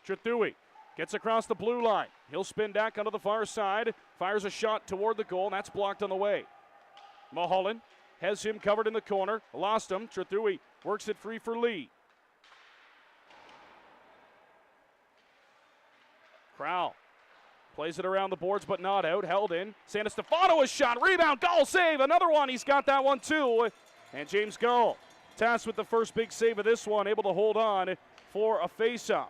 Trethewey gets across the blue line. He'll spin back onto the far side. Fires a shot toward the goal, and that's blocked on the way. Mulholland has him covered in the corner. Lost him. Trethewey works it free for Lee. Crowell plays it around the boards, but not out. Held in. Santistefano, a shot. Rebound. Gall save. Another one. He's got that one too. And James Gall, tasked with the first big save of this one, able to hold on for a faceoff.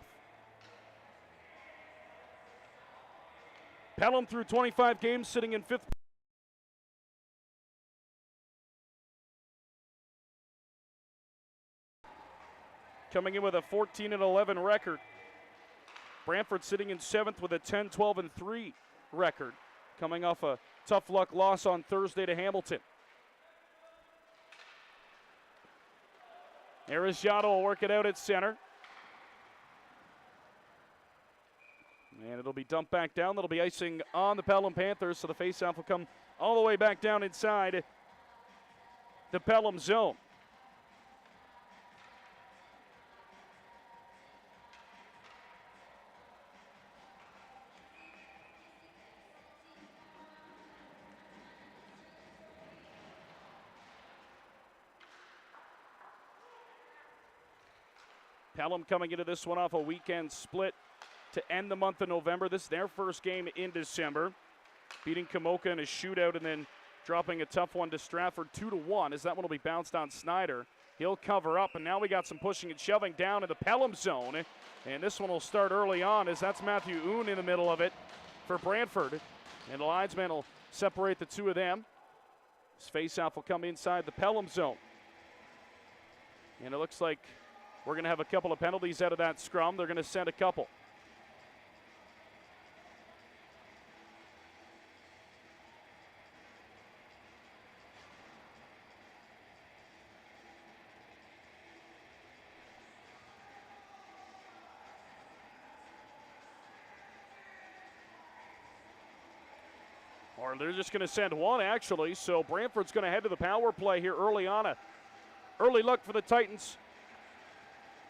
Pelham through 25 games, sitting in fifth. Coming in with a 14-11 record. Brantford sitting in seventh with a 10-12-3 record, coming off a tough luck loss on Thursday to Hamilton. Ariziano will work it out at center. And it'll be dumped back down. That'll be icing on the Pelham Panthers, so the faceoff will come all the way back down inside the Pelham zone. Pelham coming into this one off a weekend split to end the month of November. This is their first game in December. Beating Kamoka in a shootout and then dropping a tough one to Stratford 2-1 as that one will be bounced on Snyder. He'll cover up, and now we got some pushing and shoving down in the Pelham zone. And this one will start early on as that's Matthew Oon in the middle of it for Brantford. And the linesman will separate the two of them. This faceoff will come inside the Pelham zone. And it looks like we're going to have a couple of penalties out of that scrum. They're going to send a couple. Or they're just going to send one, actually. So Brantford's going to head to the power play here early on. A early look for the Titans.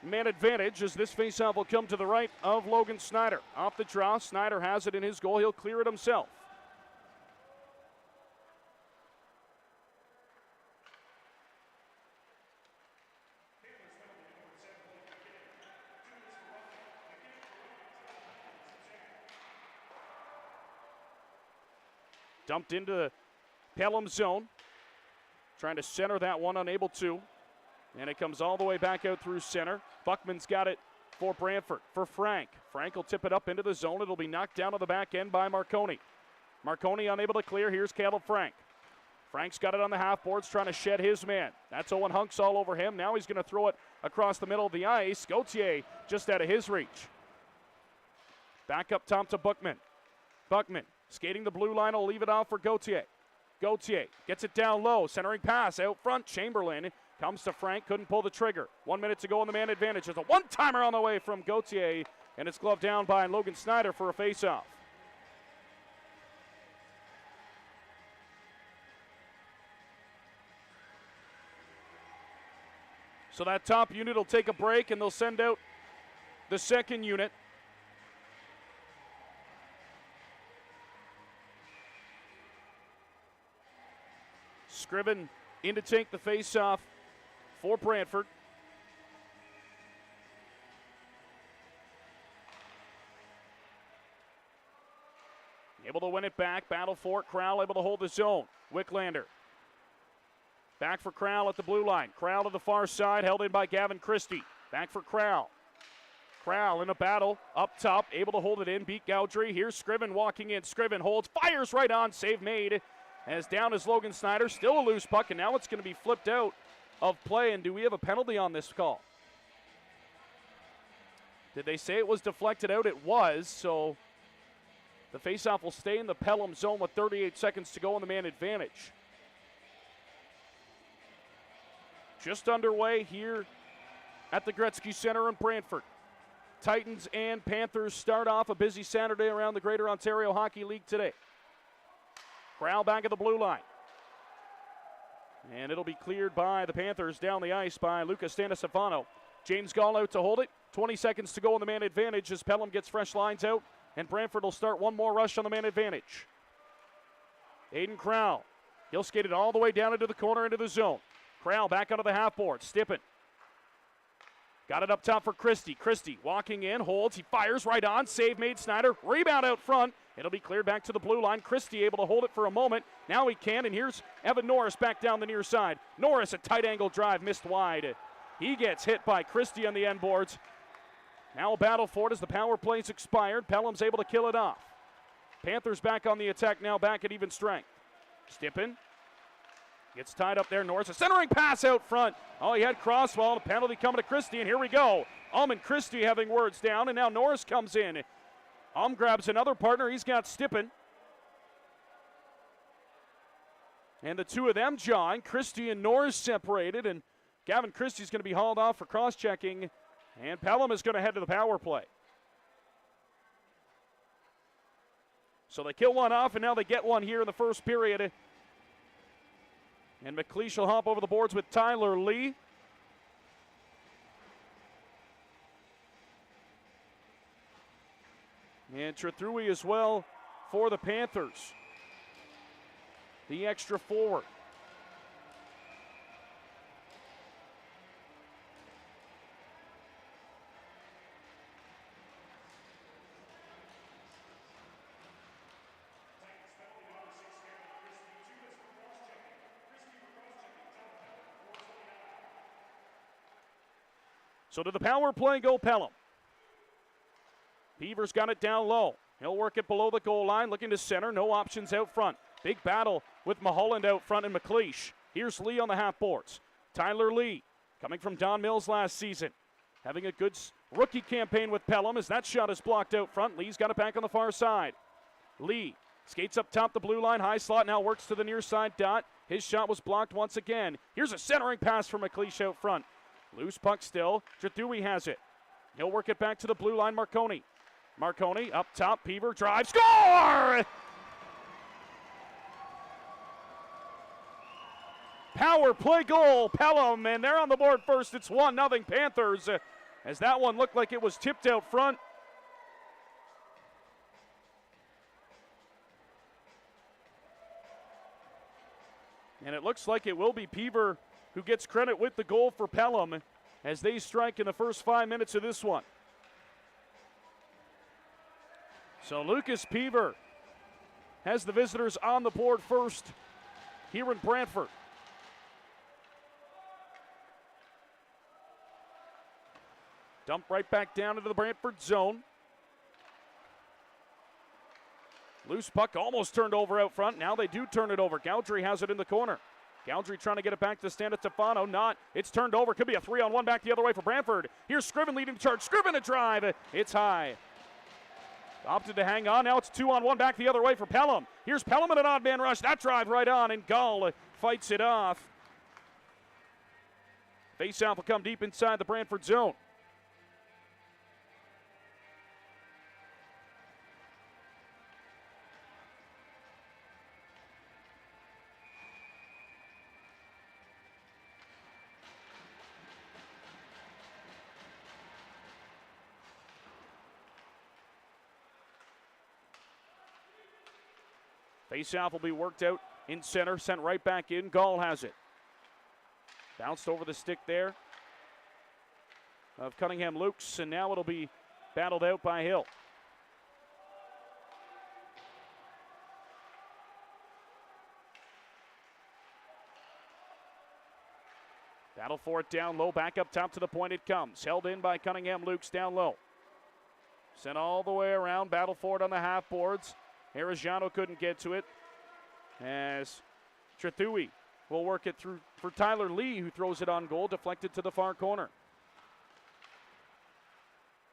Man advantage as this faceoff will come to the right of Logan Snyder. Off the draw, Snyder has it in his goal. He'll clear it himself. Dumped into the Pelham zone. Trying to center that one, unable to. And it comes all the way back out through center. Buckman's got it for Brantford, for Frank. Frank will tip it up into the zone. It'll be knocked down on the back end by Marconi. Marconi unable to clear. Here's Caleb Frank. Frank's got it on the half boards, trying to shed his man. That's Owen Hunks all over him. Now he's going to throw it across the middle of the ice. Gauthier just out of his reach. Back up top to Buckman. Buckman skating the blue line. Will leave it off for Gauthier. Gauthier gets it down low. Centering pass out front. Chamberlain comes to Frank, couldn't pull the trigger. 1 minute to go on the man advantage. There's a one-timer on the way from Gauthier, and it's gloved down by Logan Snyder for a face-off. So that top unit will take a break, and they'll send out the second unit. Scriven in to take the face-off for Brantford. Able to win it back. Battle for it. Crowell able to hold the zone. Wicklander. Back for Crowell at the blue line. Crowell to the far side. Held in by Gavin Christie. Back for Crowell. Crowell in a battle. Up top. Able to hold it in. Beat Gaudry. Here's Scriven walking in. Scriven holds. Fires right on. Save made. As down is Logan Snyder. Still a loose puck. And now it's going to be flipped out of play, and do we have a penalty on this call? Did they say it was deflected out? It was, so the faceoff will stay in the Pelham zone with 38 seconds to go on the man advantage. Just underway here at the Gretzky Center in Brantford. Titans and Panthers start off a busy Saturday around the Greater Ontario Hockey League today. Crowell back at the blue line. And it'll be cleared by the Panthers down the ice by Lucas Santistefano. James Gall out to hold it. 20 seconds to go on the man advantage as Pelham gets fresh lines out, and Brantford will start one more rush on the man advantage. Aiden Crowell. He'll skate it all the way down into the corner, into the zone. Crowell back onto the half board. Stippen. Got it up top for Christie. Christie walking in, holds, he fires right on. Save made, Snyder. Rebound out front. It'll be cleared back to the blue line. Christie able to hold it for a moment. Now he can, and here's Evan Norris back down the near side. Norris, a tight angle drive, missed wide. He gets hit by Christie on the end boards. Now a battle for it as the power play's expired. Pelham's able to kill it off. Panthers back on the attack now, back at even strength. Stippen gets tied up there. Norris, a centering pass out front. Oh, he had crossball. A penalty coming to Christie, and here we go. And Christie having words down, and now Norris comes in. Grabs another partner. He's got Stippen. And the two of them jawing. Christie and Norris separated, and Gavin Christie's going to be hauled off for cross-checking, and Pelham is going to head to the power play. So they kill one off, and now they get one here in the first period. And McLeish will hop over the boards with Tyler Lee. And Trethui as well for the Panthers. The extra forward. So to the power play go Pelham. Beaver's got it down low. He'll work it below the goal line, looking to center. No options out front. Big battle with Mulholland out front and McLeish. Here's Lee on the half boards. Tyler Lee, coming from Don Mills last season. Having a good rookie campaign with Pelham as that shot is blocked out front. Lee's got it back on the far side. Lee skates up top the blue line. High slot now works to the near side dot. His shot was blocked once again. Here's a centering pass for McLeish out front. Loose puck still. Trethui has it. He'll work it back to the blue line. Marconi up top. Peaver drive. Score! Power play goal. Pelham, and they're on the board first. It's 1-0 Panthers as that one looked like it was tipped out front. And it looks like it will be Peaver who gets credit with the goal for Pelham as they strike in the first 5 minutes of this one. So Lucas Peaver has the visitors on the board first here in Brantford. Dump right back down into the Brantford zone. Loose puck almost turned over out front. Now they do turn it over. Gaudry has it in the corner. Gaudry trying to get it back to Stan Stefano. Not. It's turned over. Could be a 3-on-1 back the other way for Brantford. Here's Scriven leading the charge. Scriven a drive. It's high. Opted to hang on. Now it's 2-on-1 back the other way for Pelham. Here's Pelham in an odd man rush. That drive right on, and Gall fights it off. Faceoff will come deep inside the Brantford zone. Faceoff will be worked out in center, sent right back in. Gall has it. Bounced over the stick there of Cunningham Lukes, and now it'll be battled out by Hill. Battle for it down low, back up top to the point it comes. Held in by Cunningham Lukes down low. Sent all the way around, battle for it on the half boards. Arellano couldn't get to it as Trethui will work it through for Tyler Lee, who throws it on goal, deflected to the far corner.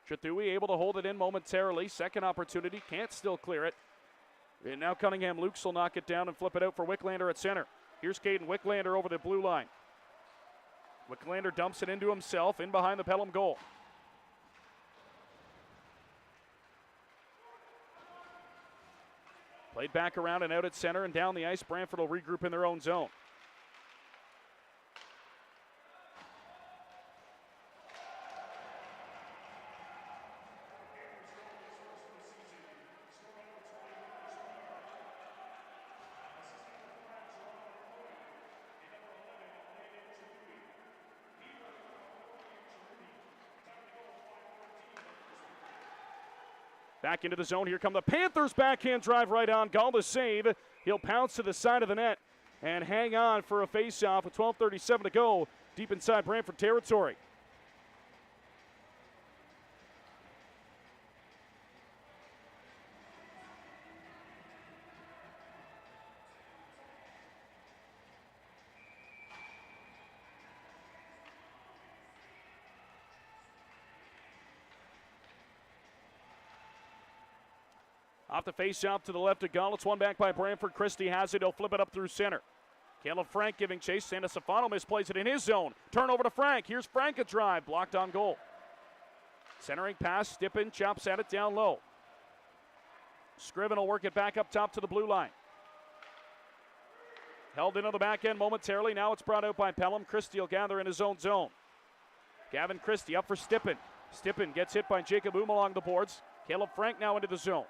Trethui able to hold it in momentarily. Second opportunity, can't still clear it. And now Cunningham Lukes will knock it down and flip it out for Wicklander at center. Here's Caden Wicklander over the blue line. Wicklander dumps it into himself, in behind the Pelham goal. Played back around and out at center and down the ice. Brantford will regroup in their own zone. Back into the zone. Here come the Panthers. Backhand drive right on. Gall the save. He'll pounce to the side of the net and hang on for a face-off with 12:37 to go deep inside Brantford territory. Off the face-off to the left of Gall. It's one back by Brantford. Christie has it. He'll flip it up through center. Caleb Frank giving chase. Santa Stefano misplays it in his zone. Turnover to Frank. Here's Frank, a drive. Blocked on goal. Centering pass. Stippen chops at it down low. Scriven will work it back up top to the blue line. Held into the back end momentarily. Now it's brought out by Pelham. Christie will gather in his own zone. Gavin Christie up for Stippen. Stippen gets hit by Jacob Oom along the boards. Caleb Frank now into the zone.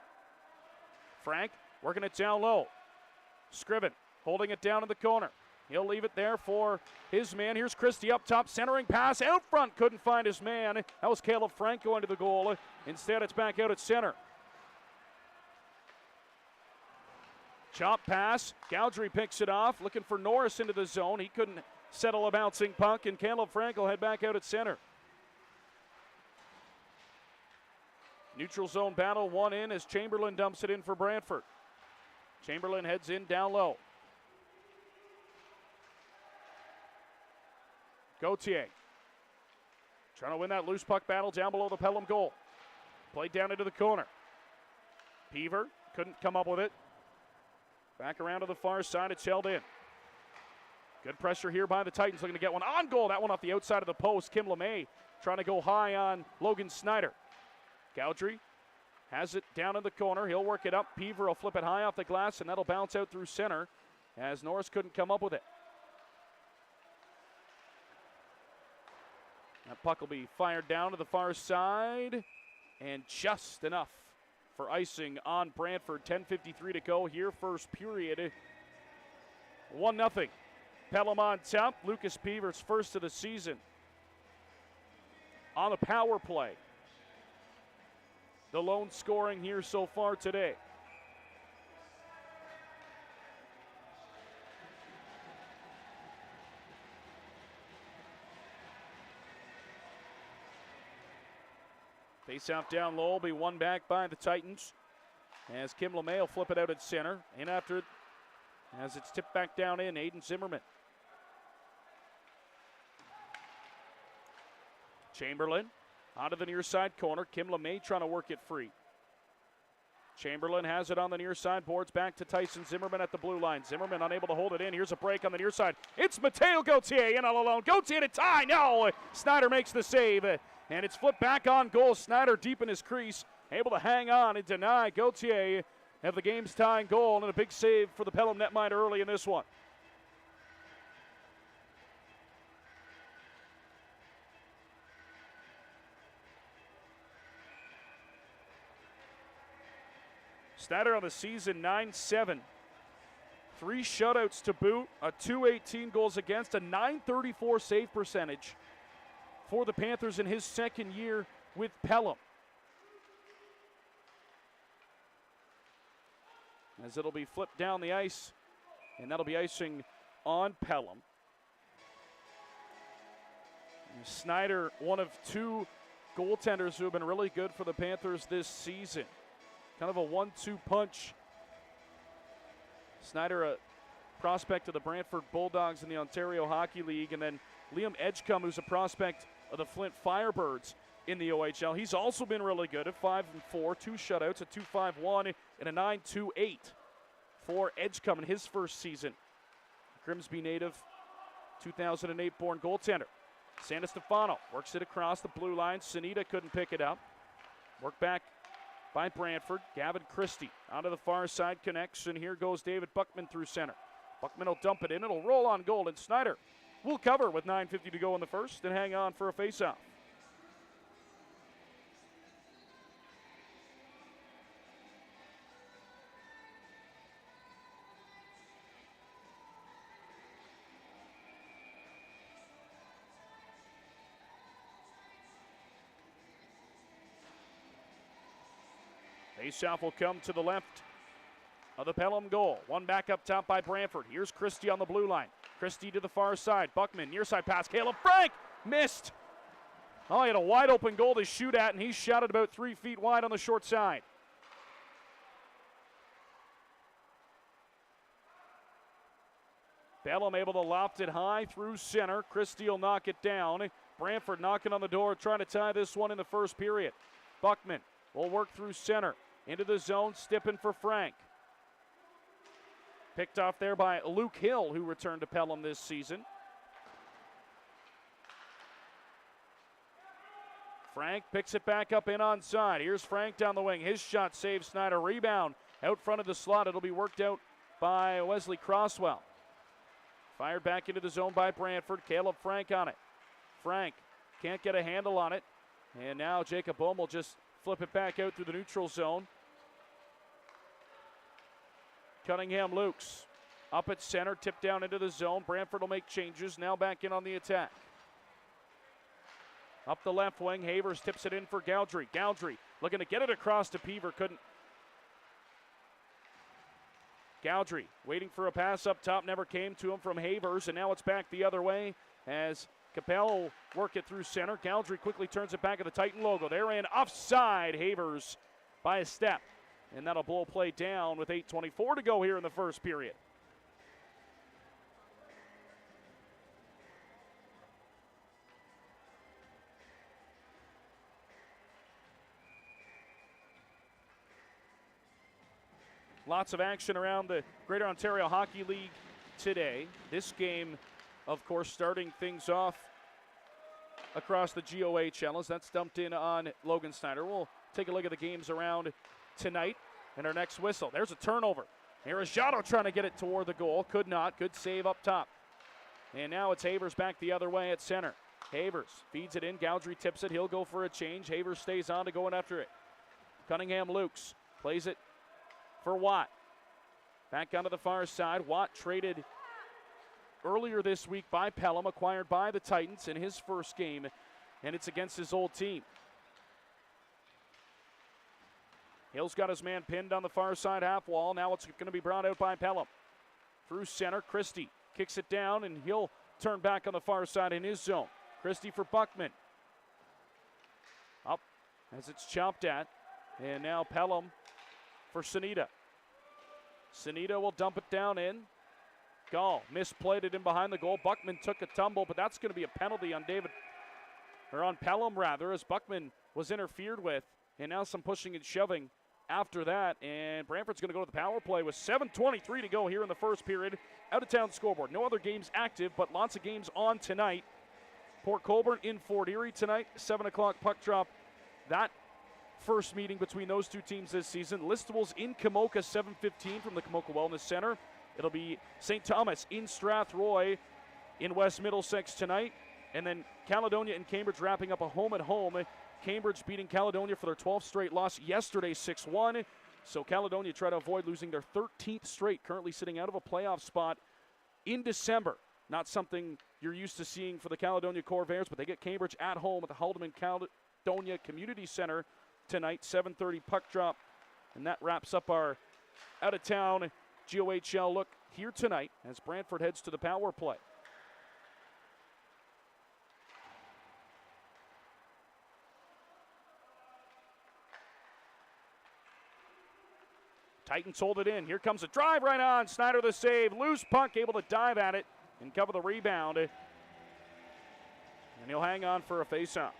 Frank working it down low. Scriven holding it down in the corner. He'll leave it there for his man. Here's Christie up top, centering pass out front. Couldn't find his man. That was Caleb Frank going to the goal. Instead, it's back out at center. Chop pass. Gowdry picks it off, looking for Norris into the zone. He couldn't settle a bouncing puck, and Caleb Frank will head back out at center. Neutral zone battle, one in as Chamberlain dumps it in for Brantford. Chamberlain heads in down low. Gauthier trying to win that loose puck battle down below the Pelham goal. Played down into the corner. Peaver couldn't come up with it. Back around to the far side, it's held in. Good pressure here by the Titans, looking to get one on goal. That one off the outside of the post. Kim LeMay trying to go high on Logan Snyder. Gowdry has it down in the corner. He'll work it up. Peaver will flip it high off the glass, and that'll bounce out through center as Norris couldn't come up with it. That puck will be fired down to the far side, and just enough for icing on Brantford. 10:53 to go here, first period. 1-0. Pelham on top. Lucas Peaver's first of the season on the power play. The lone scoring here so far today. Face-off down low will be won back by the Titans as Kim LeMay will flip it out at center. In after it as it's tipped back down in, Aiden Zimmerman. Chamberlain out of the near side corner. Kim LeMay trying to work it free. Chamberlain has it on the near side boards back to Tyson Zimmerman at the blue line. Zimmerman unable to hold it in. Here's a break on the near side. It's Mateo Gauthier in all alone. Gauthier to tie. No! Snyder makes the save. And it's flipped back on goal. Snyder deep in his crease. Able to hang on and deny Gauthier have the game's tying goal. And a big save for the Pelham netminder early in this one. Snyder on the season, 9-7. 3 shutouts to boot, a 218 goals against, a 934 save percentage for the Panthers in his second year with Pelham. As it'll be flipped down the ice, and that'll be icing on Pelham. Snyder, one of 2 goaltenders who have been really good for the Panthers this season. Kind of a 1-2 punch. Snyder, a prospect of the Brantford Bulldogs in the Ontario Hockey League, and then Liam Edgecombe, who's a prospect of the Flint Firebirds in the OHL. He's also been really good at 5-4, 2 shutouts, a 2-5-1, and a 9-2-8 for Edgecombe in his first season. Grimsby native, 2008-born goaltender. Santa Stefano works it across the blue line. Sanita couldn't pick it up. Work back by Brantford. Gavin Christie out of the far side connects, and here goes David Buckman through center. Buckman will dump it in. It'll roll on goal, and Snyder will cover with 9:50 to go in the first and hang on for a faceoff. Faceoff will come to the left of the Pelham goal. One back up top by Brantford. Here's Christie on the blue line. Christie to the far side. Buckman, near side pass. Caleb Frank missed. Oh, he had a wide open goal to shoot at, and he shot it about 3 feet wide on the short side. Pelham able to loft it high through center. Christie will knock it down. Brantford knocking on the door, trying to tie this one in the first period. Buckman will work through center. Into the zone, Stippen for Frank. Picked off there by Luke Hill, who returned to Pelham this season. Frank picks it back up in onside. Here's Frank down the wing. His shot saves Snyder. Rebound out front of the slot. It'll be worked out by Wesley Crosswell. Fired back into the zone by Brantford. Caleb Frank on it. Frank can't get a handle on it. And now Jacob Bohm will just flip it back out through the neutral zone. Cunningham Lukes up at center, tipped down into the zone. Brantford will make changes. Now back in on the attack. Up the left wing, Havers tips it in for Gowdry. Gowdry looking to get it across to Peaver, couldn't. Gowdry waiting for a pass up top, never came to him from Havers, and now it's back the other way as Capel will work it through center. Gowdry quickly turns it back at the Titan logo. They're in offside. Havers by a step, and that'll blow play down with 8:24 to go here in the first period. Lots of action around the Greater Ontario Hockey League today. This game, of course, starting things off across the GOHL as that's dumped in on Logan Snyder. We'll take a look at the games around tonight and our next whistle. There's a turnover. Arajado trying to get it toward the goal. Could not. Good save up top. And now it's Havers back the other way at center. Havers feeds it in. Gowdry tips it. He'll go for a change. Havers stays on to going after it. Cunningham Lukes plays it for Watt. Back onto the far side. Watt traded earlier this week by Pelham, acquired by the Titans in his first game, and it's against his old team. Hill's got his man pinned on the far side half wall. Now it's going to be brought out by Pelham. Through center, Christie kicks it down, and he'll turn back on the far side in his zone. Christie for Buckman. Up as it's chopped at, and now Pelham for Sanita. Sanita will dump it down in. Gall misplayed it in behind the goal. Buckman took a tumble, but that's going to be a penalty on on Pelham rather, as Buckman was interfered with. And now some pushing and shoving after that. And Brantford's going to go to the power play with 7:23 to go here in the first period. Out of town scoreboard. No other games active, but lots of games on tonight. Port Colborne in Fort Erie tonight. 7 o'clock puck drop. That first meeting between those two teams this season. Listables in Kamoka, 7:15 from the Kamoka Wellness Center. It'll be St. Thomas in Strathroy in West Middlesex tonight. And then Caledonia and Cambridge wrapping up a home-and-home. Cambridge beating Caledonia for their 12th straight loss yesterday, 6-1. So Caledonia try to avoid losing their 13th straight, currently sitting out of a playoff spot in December. Not something you're used to seeing for the Caledonia Corvairs, but they get Cambridge at home at the Haldeman Caledonia Community Center tonight, 7:30 puck drop. And that wraps up our out-of-town GOHL look here tonight as Brantford heads to the power play. Titans hold it in. Here comes a drive right on. Snyder the save. Loose puck, able to dive at it and cover the rebound. And he'll hang on for a face-off.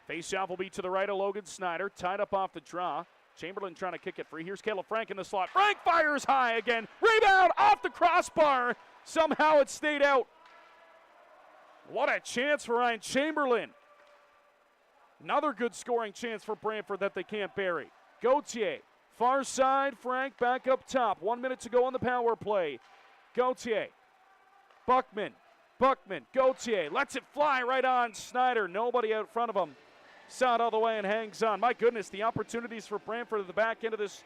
Face-off will be to the right of Logan Snyder, tied up off the draw. Chamberlain trying to kick it free. Here's Caleb Frank in the slot. Frank fires high again. Rebound off the crossbar. Somehow it stayed out. What a chance for Ryan Chamberlain. Another good scoring chance for Brantford that they can't bury. Gauthier, far side. Frank back up top. 1 minute to go on the power play. Gauthier, Buckman Buckman, Gauthier, lets it fly right on Snyder. Nobody out front of him. Saw it all the way and hangs on. My goodness, the opportunities for Brantford at the back end of this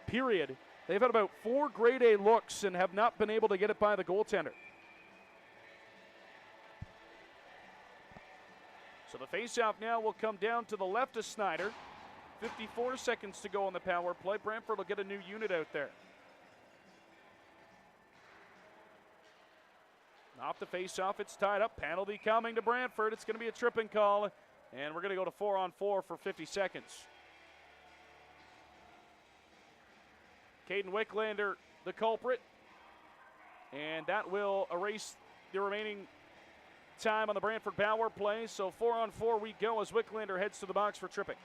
period. They've had about 4 grade A looks and have not been able to get it by the goaltender. So the faceoff now will come down to the left of Snyder. 54 seconds to go on the power play. Brantford will get a new unit out there. Off the faceoff, it's tied up. Penalty coming to Brantford. It's going to be a tripping call, and we're going to go to 4-on-4 for 50 seconds. Caden Wicklander, the culprit, and that will erase the remaining time on the Brantford power play. So 4-on-4 we go as Wicklander heads to the box for tripping.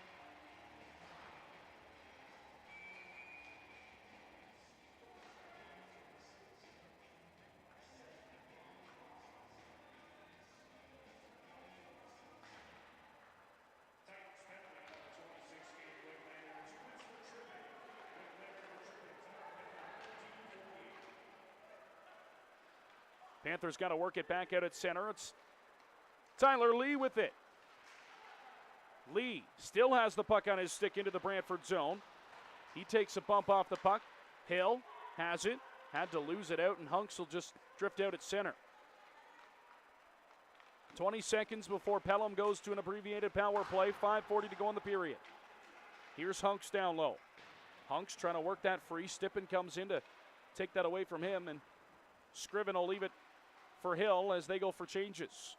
Panthers got to work it back out at center. It's Tyler Lee with it. Lee still has the puck on his stick into the Brantford zone. He takes a bump off the puck. Hill has it. Had to lose it out, and Hunks will just drift out at center. 20 seconds before Pelham goes to an abbreviated power play. 5:40 to go in the period. Here's Hunks down low. Hunks trying to work that free. Stippen comes in to take that away from him, and Scriven will leave it for Hill as they go for changes.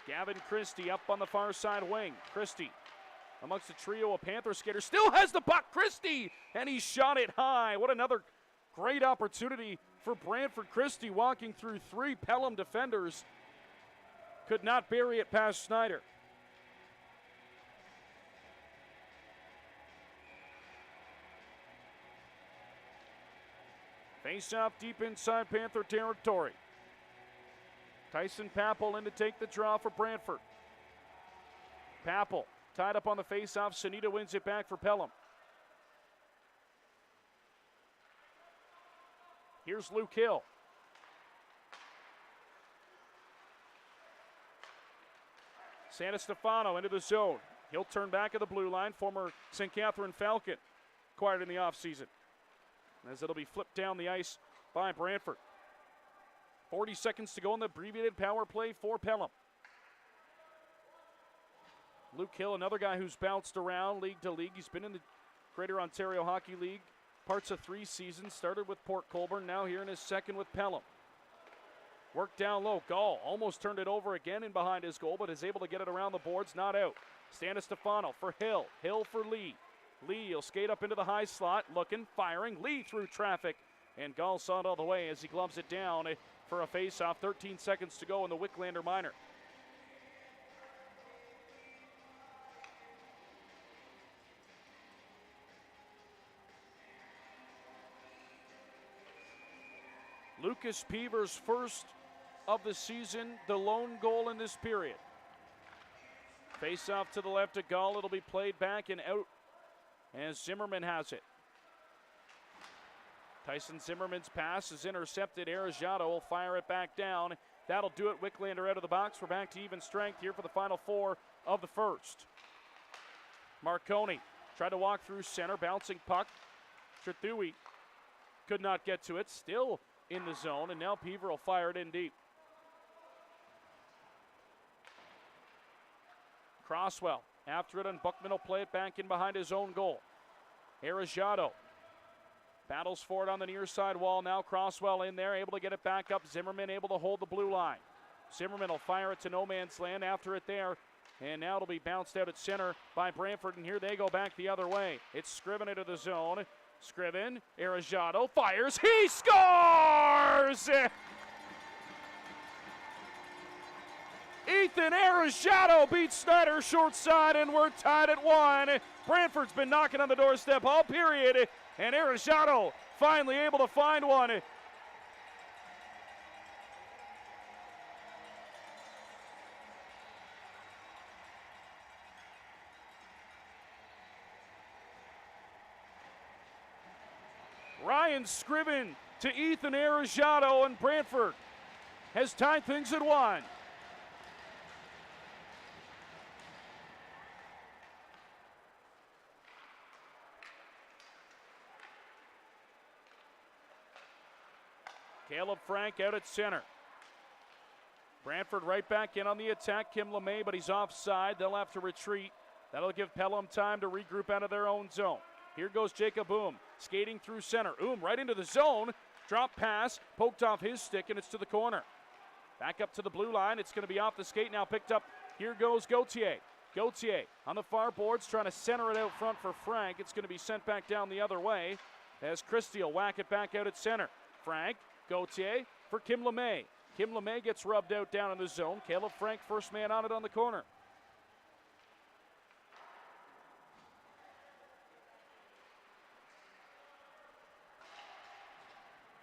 Gavin Christie up on the far side wing. Christie amongst a trio of Panther skaters still has the puck. Christie, and he shot it high. What another great opportunity for Brantford. Christie walking through 3 Pelham defenders. Could not bury it past Snyder. Face-off deep inside Panther territory. Tyson Pappel in to take the draw for Brantford. Pappel tied up on the face-off. Sunita wins it back for Pelham. Here's Luke Hill. Santistefano into the zone. He'll turn back at the blue line. Former St. Catherine Falcon acquired in the offseason. As it'll be flipped down the ice by Brantford. 40 seconds to go in the abbreviated power play for Pelham. Luke Hill, another guy who's bounced around league to league. He's been in the Greater Ontario Hockey League parts of 3 seasons. Started with Port Colborne, now here in his second with Pelham. Worked down low. Gall almost turned it over again in behind his goal, but is able to get it around the boards, not out. Santistefano for Hill. Hill for Lee. Lee will skate up into the high slot, looking, firing. Lee through traffic, and Gall saw it all the way as he gloves it down for a face-off. 13 seconds to go in the Wicklander minor. Lucas Peever's first of the season, the lone goal in this period. Face-off to the left of Gall. It'll be played back and out as Zimmerman has it. Tyson Zimmerman's pass is intercepted. Arejado will fire it back down. That'll do it. Wicklander out of the box. We're back to even strength here for the final 4 of the first. Marconi tried to walk through center. Bouncing puck. Trethui could not get to it. Still in the zone, and now Peever will fire it in deep. Crosswell after it, and Buckman will play it back in behind his own goal. Arejado battles for it on the near side wall. Now Crosswell in there, able to get it back up. Zimmerman able to hold the blue line. Zimmerman will fire it to no man's land after it there. And now it'll be bounced out at center by Brantford, and here they go back the other way. It's Scriven into the zone. Scriven, Arejado fires. He scores! Ethan Arejado beats Snyder short side, and we're tied at 1. Brantford's been knocking on the doorstep all period, and Arejado finally able to find one. Ryan Scriven to Ethan Arejado, and Brantford has tied things at 1. Caleb Frank out at center. Brantford right back in on the attack. Kim LeMay, but he's offside. They'll have to retreat. That'll give Pelham time to regroup out of their own zone. Here goes Jacob Oom, skating through center. Oom right into the zone. Drop pass, poked off his stick, and it's to the corner. Back up to the blue line. It's going to be off the skate now, picked up. Here goes Gauthier. Gauthier on the far boards, trying to center it out front for Frank. It's going to be sent back down the other way as Christie will whack it back out at center. Frank, Gauthier for Kim LeMay. Kim LeMay gets rubbed out down in the zone. Caleb Frank, first man on it on the corner.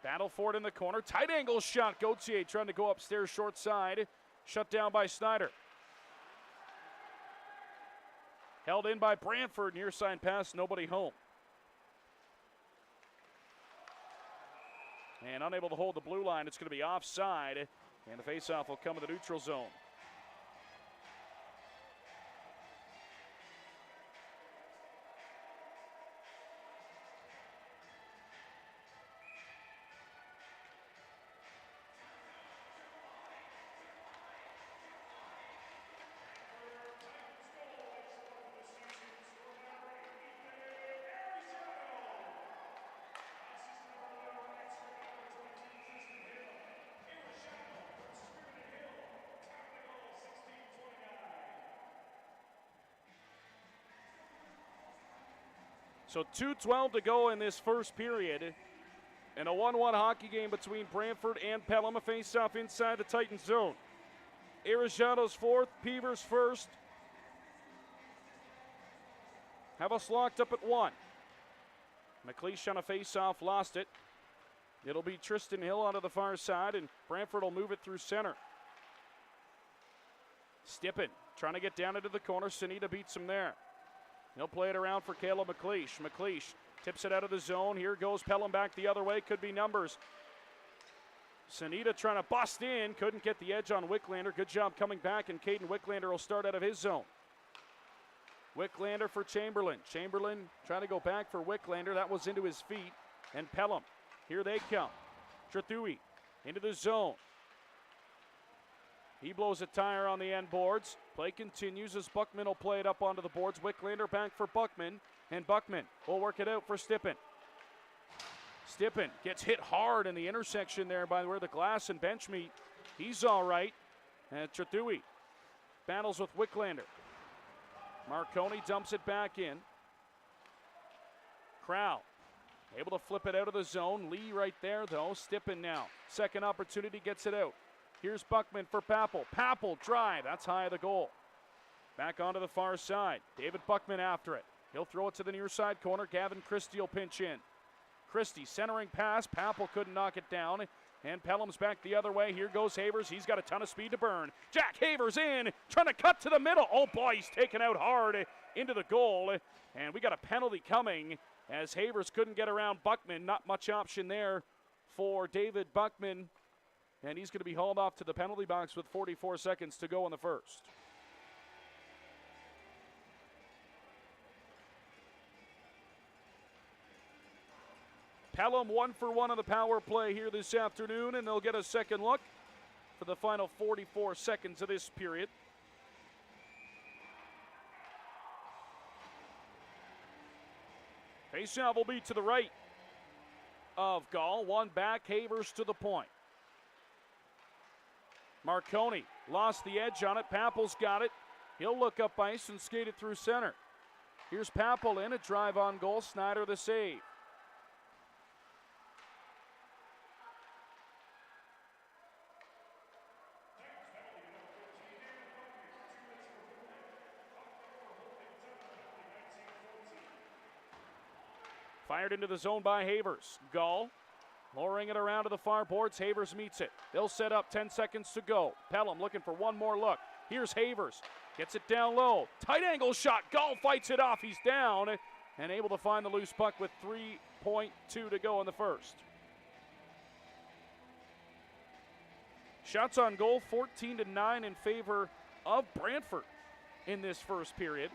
Battle for it in the corner. Tight angle shot. Gauthier trying to go upstairs short side. Shut down by Snyder. Held in by Brantford. Near side pass. Nobody home. And unable to hold the blue line. It's going to be offside. And the faceoff will come in the neutral zone. So 2:12 to go in this first period. And a 1-1 hockey game between Brantford and Pelham. A face-off inside the Titan zone. Arejado's fourth, Peavers first. Have us locked up at 1. McLeish on a face-off, lost it. It'll be Tristan Hill onto the far side, and Brantford will move it through center. Stippen trying to get down into the corner. Sanita beats him there. He'll play it around for Caleb McLeish. McLeish tips it out of the zone. Here goes Pelham back the other way. Could be numbers. Sanita trying to bust in. Couldn't get the edge on Wicklander. Good job coming back, and Caden Wicklander will start out of his zone. Wicklander for Chamberlain. Chamberlain trying to go back for Wicklander. That was into his feet. And Pelham. Here they come. Trethui into the zone. He blows a tire on the end boards. Play continues as Buckman will play it up onto the boards. Wicklander back for Buckman. And Buckman will work it out for Stippen. Stippen gets hit hard in the intersection there by where the glass and bench meet. He's all right. And Trethui battles with Wicklander. Marconi dumps it back in. Crowell able to flip it out of the zone. Lee right there, though. Stippen now. Second opportunity, gets it out. Here's Buckman for Papel. Papel drive. That's high of the goal. Back onto the far side. David Buckman after it. He'll throw it to the near side corner. Gavin Christie will pinch in. Christie centering pass. Papel couldn't knock it down. And Pelham's back the other way. Here goes Havers. He's got a ton of speed to burn. Jack Havers in. Trying to cut to the middle. Oh boy, he's taken out hard into the goal. And we got a penalty coming as Havers couldn't get around Buckman. Not much option there for David Buckman. And he's going to be hauled off to the penalty box with 44 seconds to go in the first. Pelham 1 for 1 on the power play here this afternoon, and they'll get a second look for the final 44 seconds of this period. Faceoff will be to the right of Gall. One back, Havers to the point. Marconi lost the edge on it. Papel's got it. He'll look up ice and skate it through center. Here's Papel in, a drive on goal. Snyder the save. Fired into the zone by Havers. Gall lowering it around to the far boards. Havers meets it. They'll set up, 10 seconds to go. Pelham looking for one more look. Here's Havers. Gets it down low. Tight angle shot. Gall fights it off. He's down. and able to find the loose puck with 3.2 to go in the first. Shots on goal, 14-9 in favor of Brantford in this first period.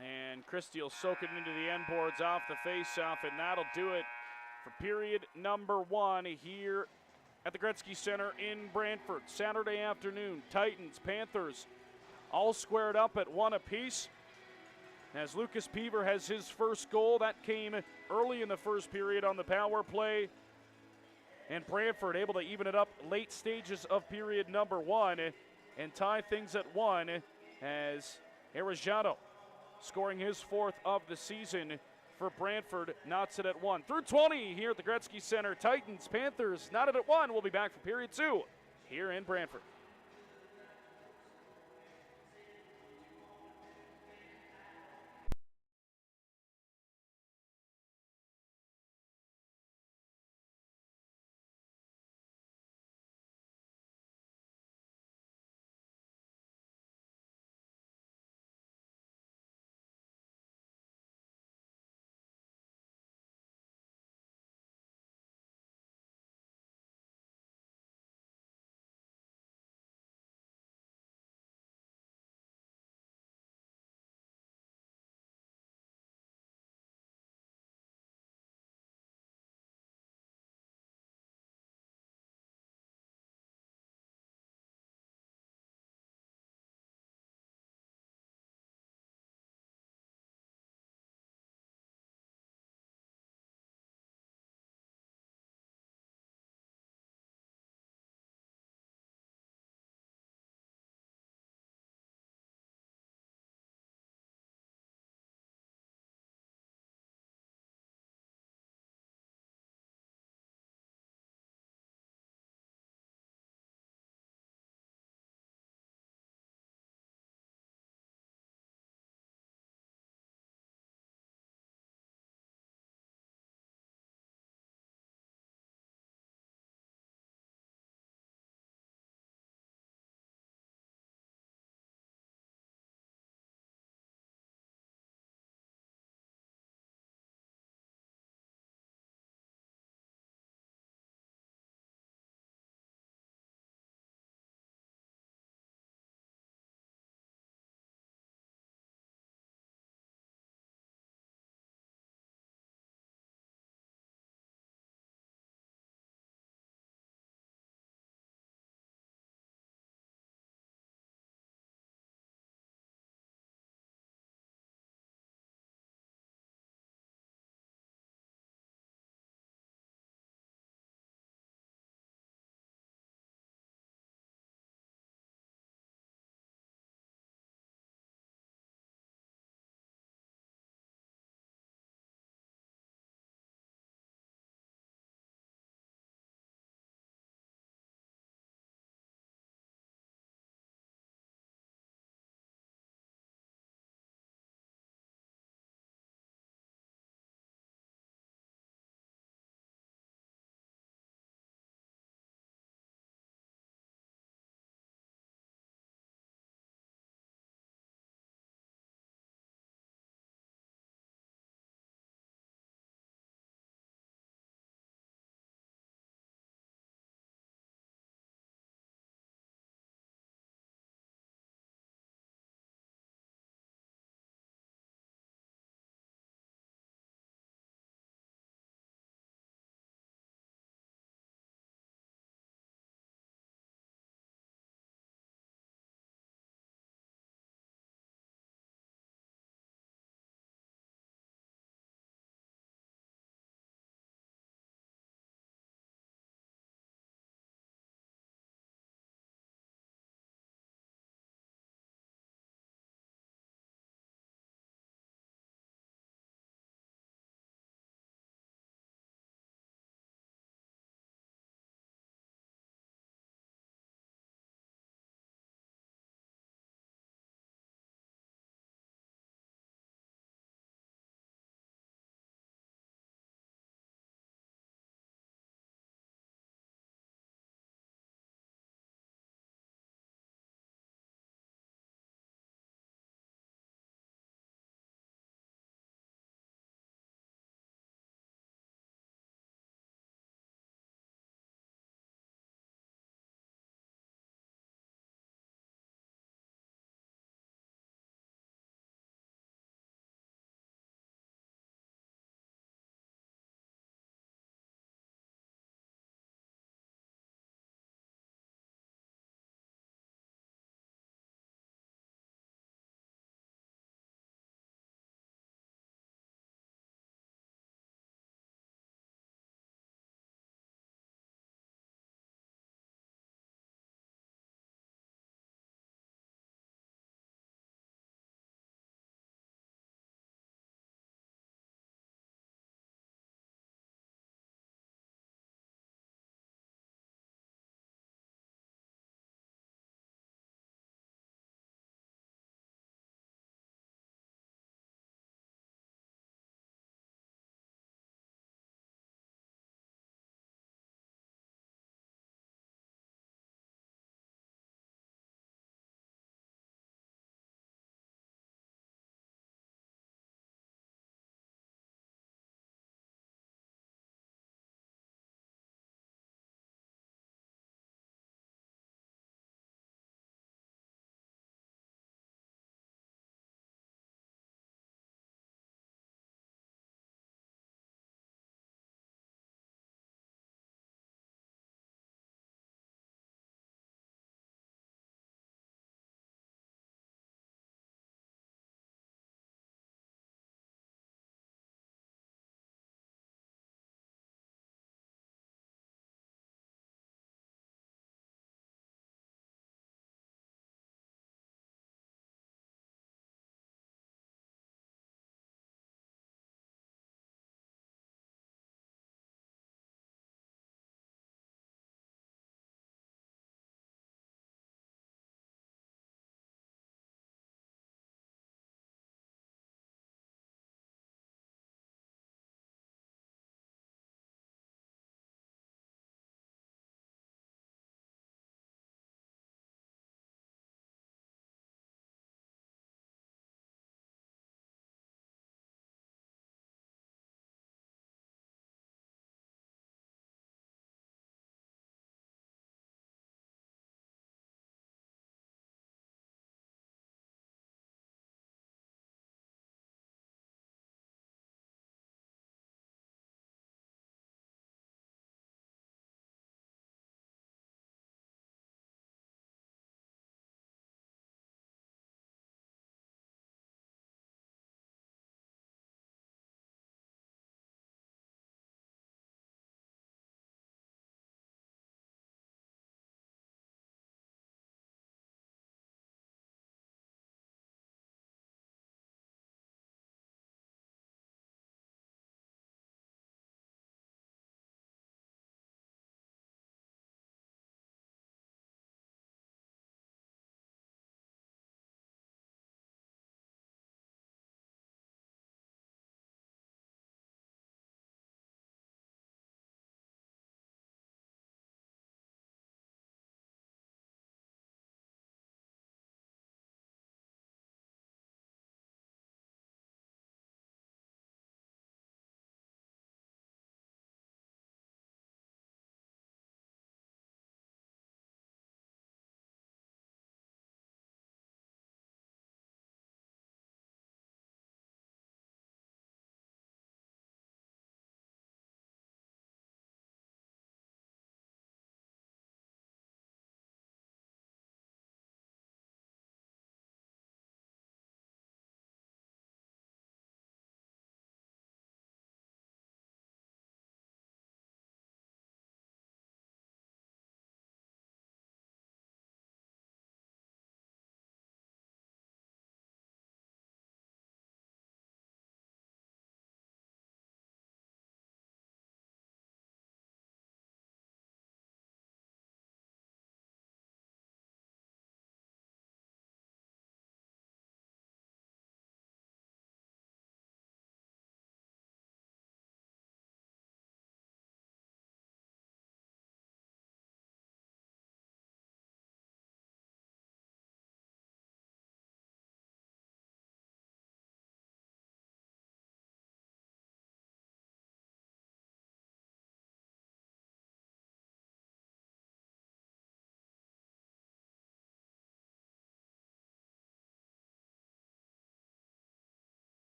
And Christie will soak it into the end boards off the faceoff, and that'll do it for period number 1 here at the Gretzky Center in Brantford. Saturday afternoon, Titans, Panthers, all squared up at 1 apiece. As Lucas Peaver has his first goal, that came early in the first period on the power play. And Brantford able to even it up late stages of period number 1 and tie things at 1 as Arellano scoring his 4th of the season for Brantford, knots it at 1. Through 20 here at the Gretzky Center. Titans, Panthers, knotted at 1. We'll be back for period 2 here in Brantford.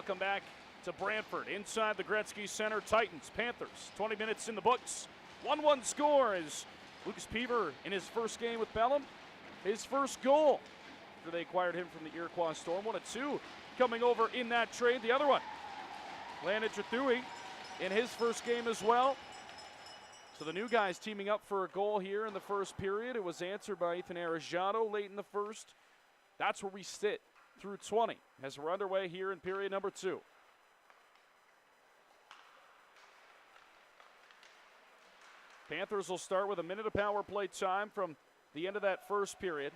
Welcome back to Brantford. Inside the Gretzky Center, Titans, Panthers. 20 minutes in the books. 1-1 score as Lucas Peaver in his first game with Pelham. His first goal after they acquired him from the Iroquois Storm. 1-2 coming over in that trade. The other one, Landon Trathui in his first game as well. So the new guys teaming up for a goal here in the first period. It was answered by Ethan Arejano late in the first. That's where we sit through 20 as we're underway here in period number 2. Panthers will start with a minute of power play time from the end of that first period.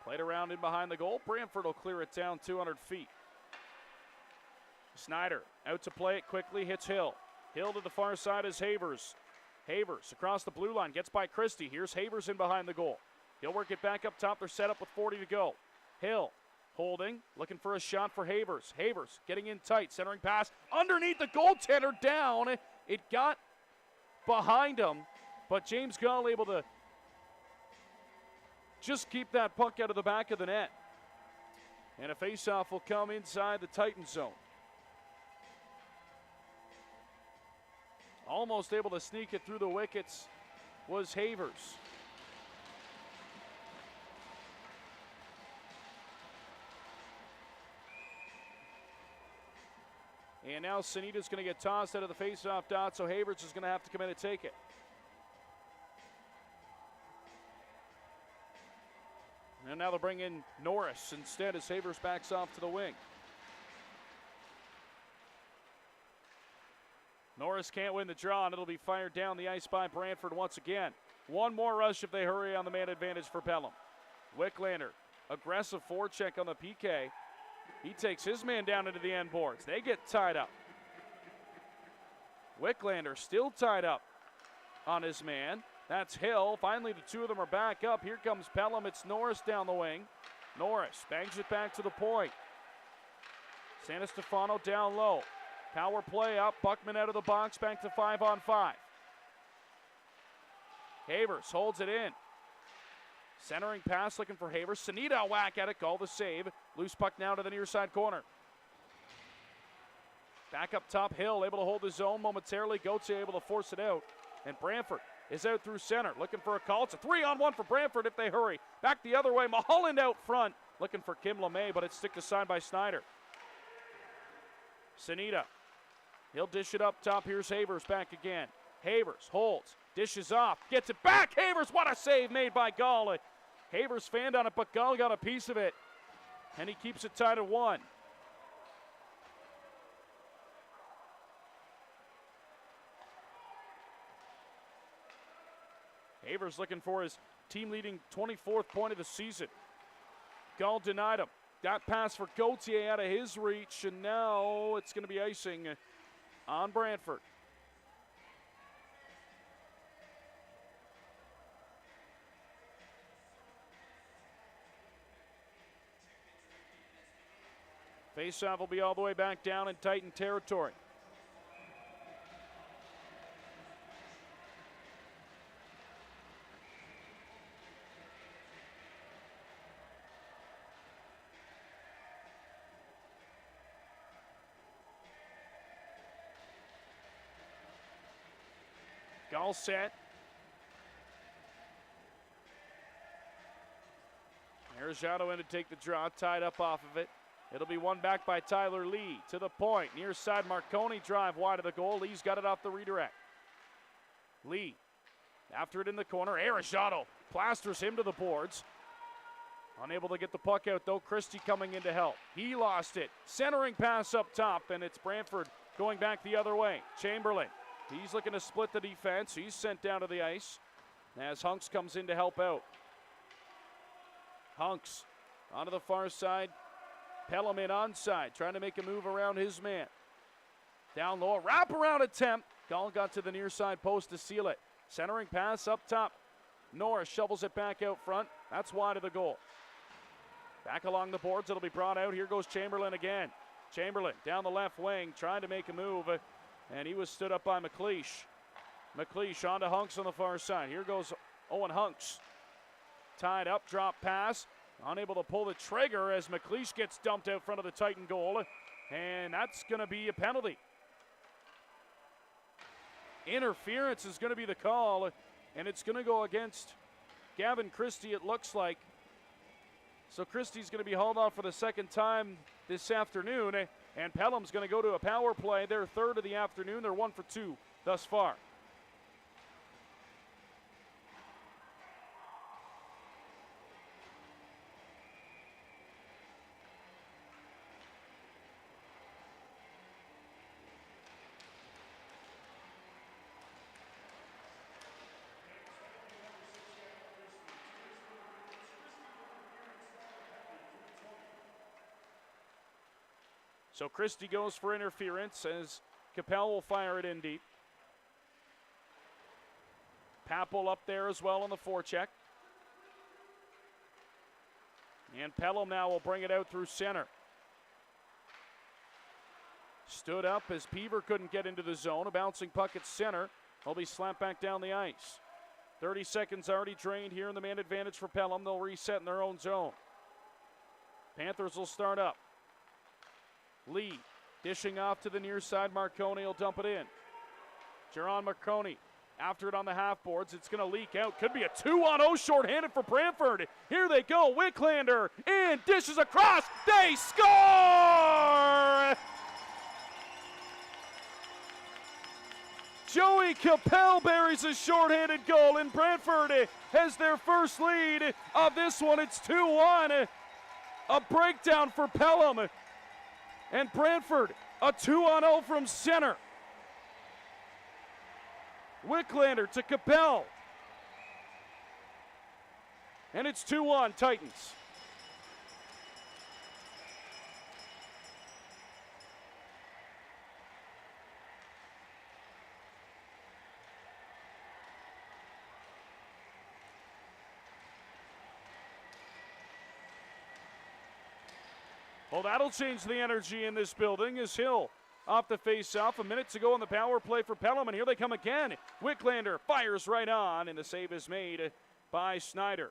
Played around in behind the goal. Brantford will clear it down 200 feet. Snyder out to play it quickly, hits Hill. Hill to the far side is Havers. Havers across the blue line, gets by Christie. Here's Havers in behind the goal. He'll work it back up top. They're set up with 40 to go. Hill holding, looking for a shot for Havers. Havers getting in tight, centering pass underneath the goaltender, down. It got behind him, but James Gall able to just keep that puck out of the back of the net. And a faceoff will come inside the Titan zone. Almost able to sneak it through the wickets was Havers. And now Sanita's going to get tossed out of the faceoff dot, so Havers is going to have to come in and take it. And now they'll bring in Norris instead as Havers backs off to the wing. Norris can't win the draw, and it'll be fired down the ice by Brantford once again. One more rush if they hurry on the man advantage for Pelham. Wicklander, aggressive forecheck on the PK. He takes his man down into the end boards. They get tied up. Wicklander still tied up on his man. That's Hill. Finally, the two of them are back up. Here comes Pelham. It's Norris down the wing. Norris bangs it back to the point. Santistefano down low. Power play up. Buckman out of the box. Back to 5-on-5. Havers holds it in. Centering pass looking for Havers. Sanita whack at it. Call the save. Loose puck now to the near side corner. Back up top. Hill able to hold his own momentarily. Gauthier able to force it out. And Brantford is out through center. Looking for a call. It's a 3-on-1 for Brantford if they hurry. Back the other way. Mulholland out front. Looking for Kim LeMay, but it's sticked aside by Snyder. Sanita. He'll dish it up top. Here's Havers back again. Havers holds. Dishes off. Gets it back. Havers. What a save made by Gall. Havers fanned on it, but Gall got a piece of it. And he keeps it tied at 1. Havers looking for his team-leading 24th point of the season. Gall denied him. That pass for Gauthier out of his reach, and now it's going to be icing on Brantford. Faceoff will be all the way back down in Titan territory. Gall set. Arejano in to take the draw, tied up off of it. It'll be won back by Tyler Lee to the point. Near side, Marconi drive wide of the goal. Lee's got it off the redirect. Lee after it in the corner. Arejano plasters him to the boards. Unable to get the puck out though. Christie coming in to help. He lost it. Centering pass up top, and it's Brantford going back the other way. Chamberlain. He's looking to split the defense. He's sent down to the ice as Hunks comes in to help out. Hunks onto the far side. Pelham in onside, trying to make a move around his man. Down low, a wraparound attempt. Gall got to the near side post to seal it. Centering pass up top. Norris shovels it back out front. That's wide of the goal. Back along the boards, it'll be brought out. Here goes Chamberlain again. Chamberlain down the left wing, trying to make a move, and he was stood up by McLeish. McLeish on to Hunks on the far side. Here goes Owen Hunks. Tied up, drop pass, unable to pull the trigger as McLeish gets dumped out front of the Titan goal, and that's going to be a penalty. Interference is going to be the call, and it's going to go against Gavin Christie, it looks like. So Christie's going to be hauled off for the second time this afternoon, and Pelham's going to go to a power play. They're third of the afternoon. They're 1 for 2 thus far. So Christie goes for interference as Capel will fire it in deep. Papel up there as well on the forecheck. And Pelham now will bring it out through center. Stood up as Peaver couldn't get into the zone. A bouncing puck at center. Will be slapped back down the ice. 30 seconds already drained here in the man advantage for Pelham. They'll reset in their own zone. Panthers will start up. Lee dishing off to the near side. Marconi will dump it in. Jaron Marconi after it on the half boards. It's going to leak out. Could be a 2-on-0 shorthanded for Brantford. Here they go. Wicklander in, dishes across. They score! Joey Capel buries a shorthanded goal, and Brantford has their first lead of this one. It's 2-1. A breakdown for Pelham. And Brantford, a 2-on-0 from center. Wicklander to Capel. And it's 2-1 Titans. Well, that'll change the energy in this building as Hill off the face-off. A minute to go on the power play for Pelham, and here they come again. Wicklander fires right on, and the save is made by Snyder.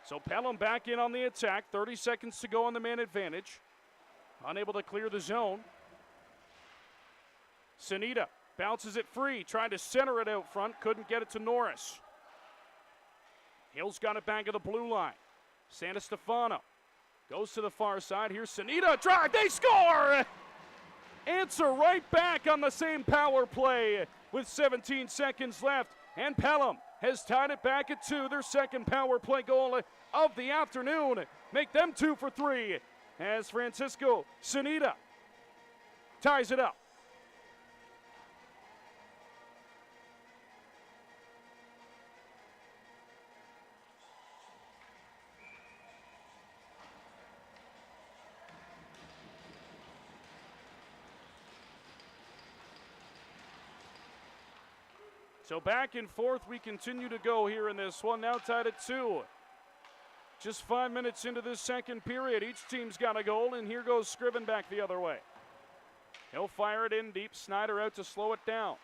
So Pelham back in on the attack. 30 seconds to go on the man advantage. Unable to clear the zone. Sanita bounces it free, trying to center it out front. Couldn't get it to Norris. Hill's got it back at the blue line. Santa Stefano goes to the far side. Here's Sanita. Drive. They score! Answer right back on the same power play with 17 seconds left. And Pelham has tied it back at 2. Their second power play goal of the afternoon. Make them 2 for 3 as Francisco Sanita ties it up. So back and forth we continue to go here in this one, now tied at 2. Just 5 minutes into this second period. Each team's got a goal, and here goes Scriven back the other way. He'll fire it in deep. Snyder out to slow it down.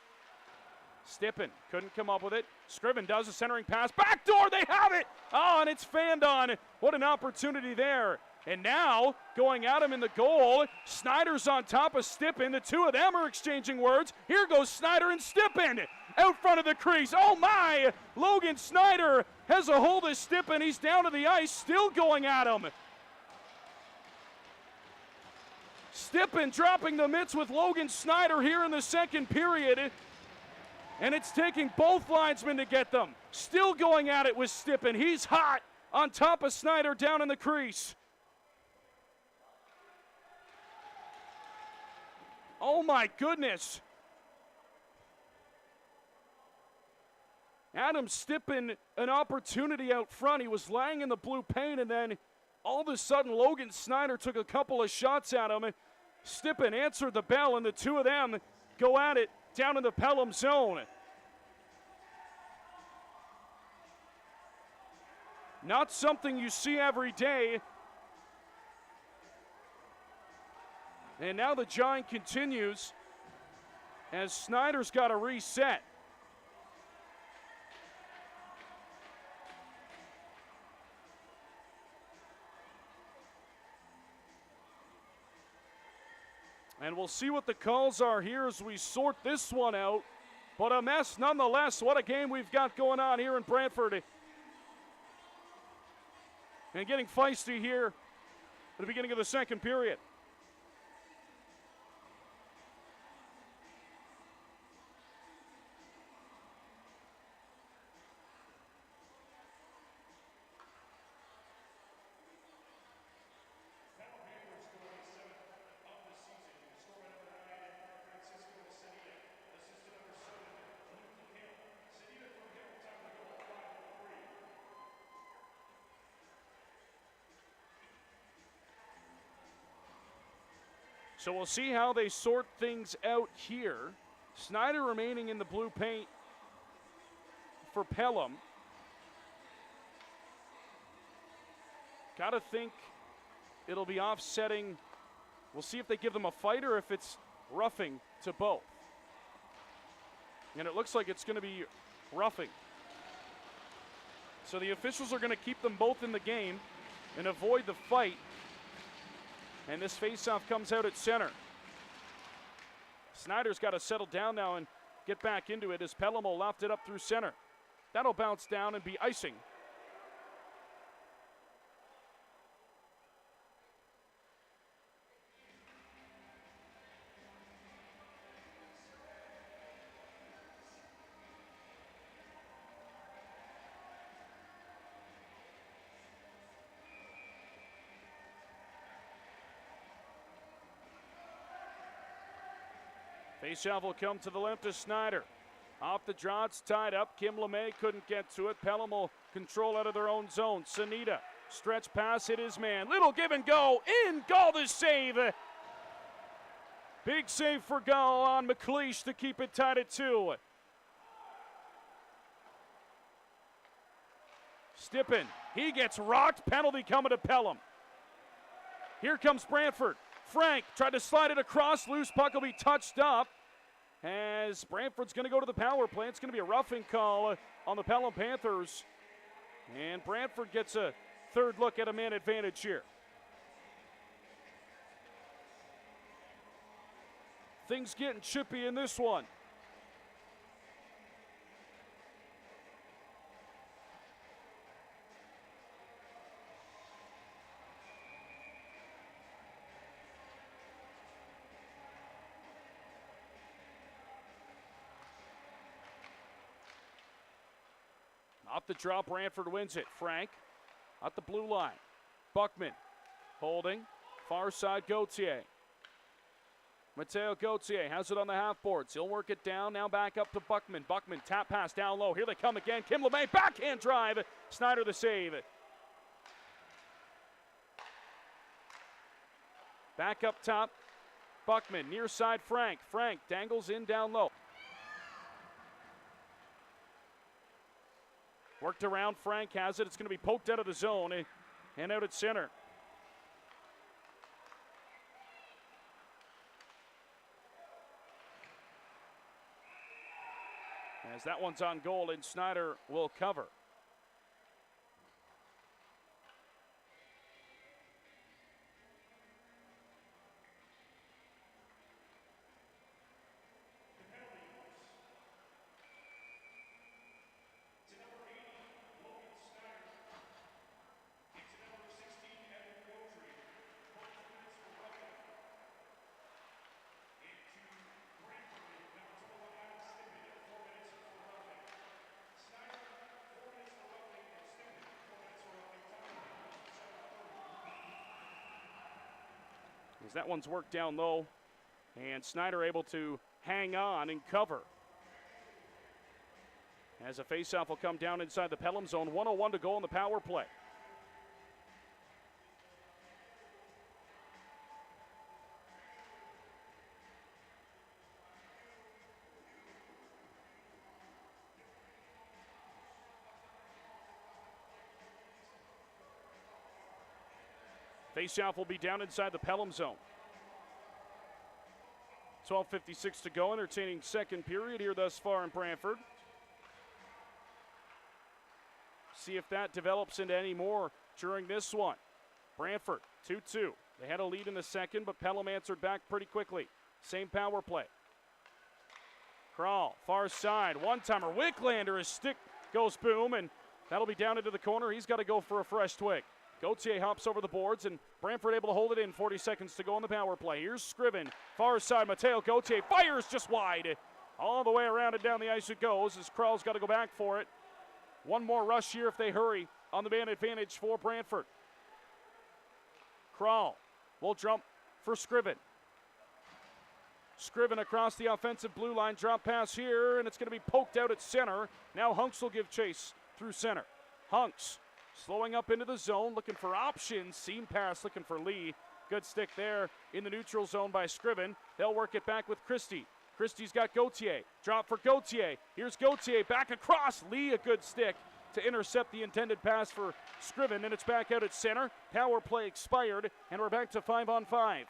Stippen couldn't come up with it. Scriven does a centering pass. Backdoor, they have it! Oh, and it's fanned on. What an opportunity there. And now, going at him in the goal, Snyder's on top of Stippen. The two of them are exchanging words. Here goes Snyder and Stippen out front of the crease. Oh my! Logan Snyder has a hold of Stippen. He's down to the ice, still going at him. Stippen dropping the mitts with Logan Snyder here in the second period. And it's taking both linesmen to get them. Still going at it with Stippen. He's hot on top of Snyder down in the crease. Oh my goodness. Adam Stippen, an opportunity out front. He was laying in the blue paint, and then all of a sudden Logan Snyder took a couple of shots at him. Stippen answered the bell, and the two of them go at it down in the Pelham zone. Not something you see every day. And now the Giant continues as Snyder's got to reset. And we'll see what the calls are here as we sort this one out. But a mess nonetheless. What a game we've got going on here in Brantford. And getting feisty here at the beginning of the second period. So we'll see how they sort things out here. Snyder remaining in the blue paint for Pelham. Gotta think it'll be offsetting. We'll see if they give them a fight or if it's roughing to both. And it looks like it's going to be roughing. So the officials are going to keep them both in the game and avoid the fight. And this faceoff comes out at center. Snyder's got to settle down now and get back into it as Pelham will loft it up through center. That'll bounce down and be icing. Faceoff will come to the left of Snyder. Off the draw, it's tied up. Kim LeMay couldn't get to it. Pelham will control out of their own zone. Sanita, stretch pass, hit his man. Little give and go. In, Gall the save. Big save for Gall on McLeish to keep it tied at 2. Stippen, he gets rocked. Penalty coming to Pelham. Here comes Brantford. Frank tried to slide it across. Loose puck will be touched up as Brantford's going to go to the power play. It's going to be a roughing call on the Pelham Panthers. And Brantford gets a third look at a man advantage here. Things getting chippy in this one. Off the draw, Brantford wins it. Frank at the blue line. Buckman holding. Far side, Gauthier. Mateo Gauthier has it on the half boards. He'll work it down. Now back up to Buckman. Buckman tap pass down low. Here they come again. Kim LeMay backhand drive. Snyder the save. Back up top. Buckman near side Frank. Frank dangles in down low. Worked around, Frank has it. It's going to be poked out of the zone and out at center. As that one's on goal, and Snyder will cover. As that one's worked down low And Snyder able to hang on and cover. As a faceoff will come down inside the Pelham zone. 1:01 to go on the power play. Faceoff will be down inside the Pelham zone. 12:56 to go, entertaining second period here thus far in Brantford. See if that develops into any more during this one. Brantford, 2-2. They had a lead in the second, but Pelham answered back pretty quickly. Same power play. Crawl, far side, one-timer. Wicklander, his stick goes boom, and that'll be down into the corner. He's got to go for a fresh twig. Gauthier hops over the boards, and Brantford able to hold it in. 40 seconds to go on the power play. Here's Scriven, far side. Mateo Gauthier fires just wide. All the way around and down the ice it goes as Crawl's got to go back for it. One more rush here if they hurry on the man advantage for Brantford. Crawl will jump for Scriven. Scriven across the offensive blue line. Drop pass here, and it's going to be poked out at center. Now Hunks will give chase through center. Hunks slowing up into the zone, looking for options. Seam pass looking for Lee. Good stick there in the neutral zone by Scriven. They'll work it back with Christie. Christie's got Gauthier. Drop for Gauthier. Here's Gauthier back across. Lee, a good stick to intercept the intended pass for Scriven, and it's back out at center. Power play expired, and we're back to 5-on-5.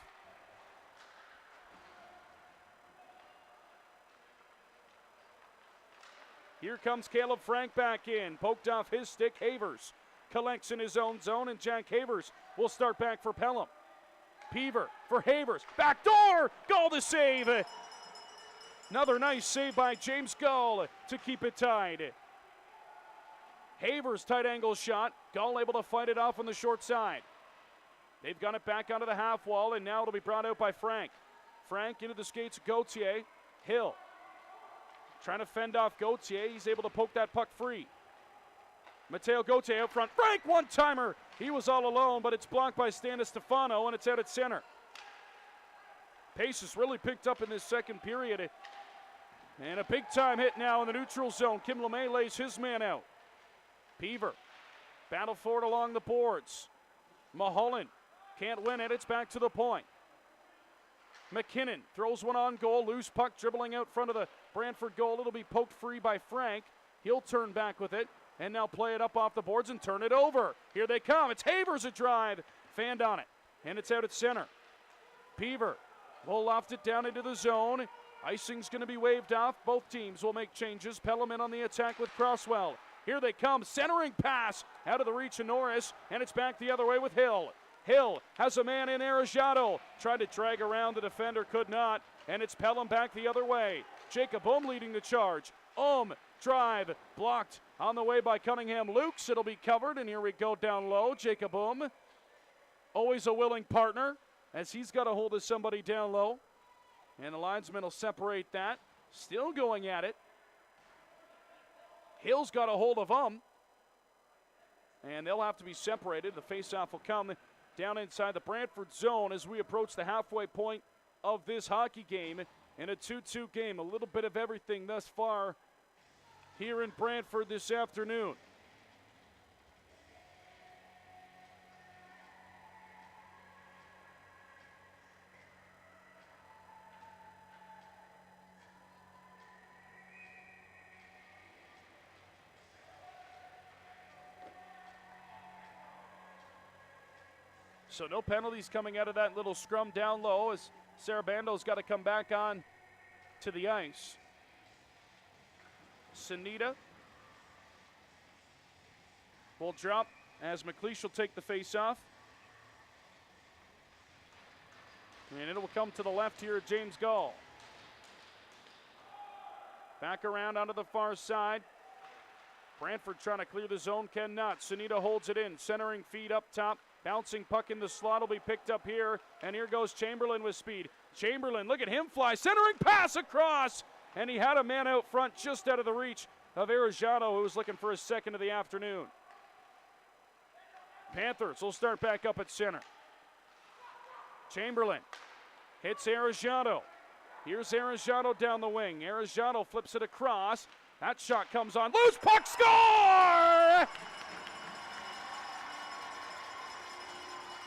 Here comes Caleb Frank back in. Poked off his stick. Havers collects in his own zone, and Jack Havers will start back for Pelham. Peaver for Havers. Back door! Gull to save. Another nice save by James Gull to keep it tied. Havers tight angle shot. Gull able to fight it off on the short side. They've got it back onto the half wall, and now it'll be brought out by Frank. Frank into the skates of Gauthier. Hill trying to fend off Gauthier. He's able to poke that puck free. Mateo Gauthier out front. Frank, one-timer. He was all alone, but it's blocked by Stan Stefano, and it's out at center. Pace has really picked up in this second period. And a big-time hit now in the neutral zone. Kim LeMay lays his man out. Peaver, battle for it along the boards. Mulholland can't win it. It's back to the point. McKinnon throws one on goal. Loose puck dribbling out front of the Brantford goal. It'll be poked free by Frank. He'll turn back with it and now play it up off the boards and turn it over. Here they come. It's Havers a drive. Fanned on it. And it's out at center. Peaver will loft it down into the zone. Icing's going to be waved off. Both teams will make changes. Pelham in on the attack with Crosswell. Here they come. Centering pass out of the reach of Norris. And it's back the other way with Hill. Hill has a man in Arejado. Tried to drag around the defender, could not. And it's Pelham back the other way. Jacob leading the charge. Drive blocked on the way by Cunningham Lukes. It'll be covered, and here we go down low. Jacob always a willing partner as he's got a hold of somebody down low. And the linesman will separate that. Still going at it. Hill's got a hold of and they'll have to be separated. The faceoff will come down inside the Brantford zone as we approach the halfway point of this hockey game in a 2-2 game. A little bit of everything thus far here in Brantford this afternoon. So no penalties coming out of that little scrum down low as Sarabando's got to come back on to the ice. Sanita will drop as McLeish will take the face-off. And it will come to the left here at James Gull. Back around onto the far side. Brantford trying to clear the zone, cannot. Sanita holds it in, centering feed up top. Bouncing puck in the slot will be picked up here. And here goes Chamberlain with speed. Chamberlain, look at him fly. Centering pass across. And he had a man out front just out of the reach of Arejado, who was looking for his second of the afternoon. Panthers will start back up at center. Chamberlain hits Arejado. Here's Arellano down the wing. Arellano flips it across. That shot comes on. Loose puck, score!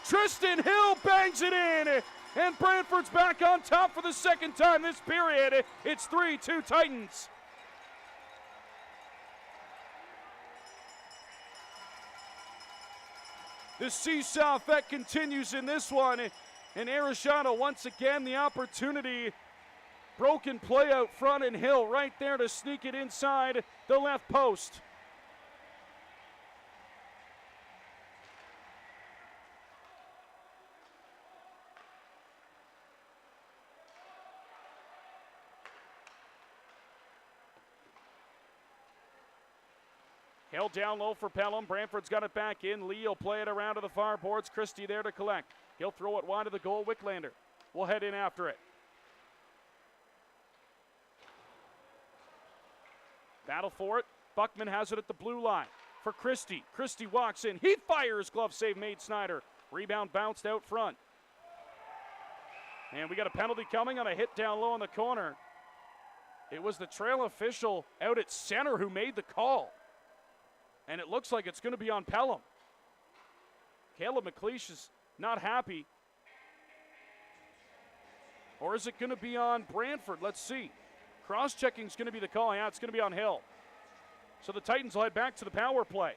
Tristan Hill bangs it in. And Brantford's back on top for the second time this period. It's 3-2 Titans. The seesaw effect continues in this one. And Arellano once again the opportunity. Broken play out front, and Hill right there to sneak it inside the left post. Hill down low for Pelham. Brantford's got it back in. Lee will play it around to the far boards. Christie there to collect. He'll throw it wide of the goal. Wicklander will head in after it. Battle for it. Buckman has it at the blue line for Christie. Christie walks in. He fires. Glove save made Snyder. Rebound bounced out front. And we got a penalty coming on a hit down low in the corner. It was the trail official out at center who made the call. And it looks like it's going to be on Pelham. Caleb McLeish is not happy. Or is it going to be on Brantford? Let's see. Cross-checking is going to be the call. Yeah, it's going to be on Hill. So the Titans will head back to the power play.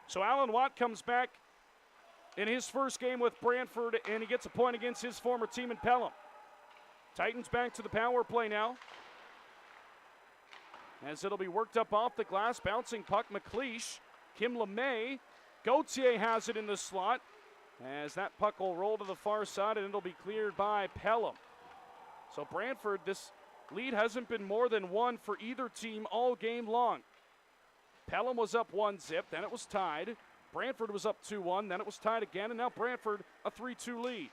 So Alan Watt comes back in his first game with Brantford, and he gets a point against his former team in Pelham. Titans back to the power play now. As it'll be worked up off the glass, bouncing puck, McLeish, Kim LeMay. Gauthier has it in the slot. As that puck will roll to the far side, and it'll be cleared by Pelham. So Brantford, this lead hasn't been more than one for either team all game long. Pelham was up 1-0, then it was tied. Brantford was up 2-1, then it was tied again, and now Brantford a 3-2 lead.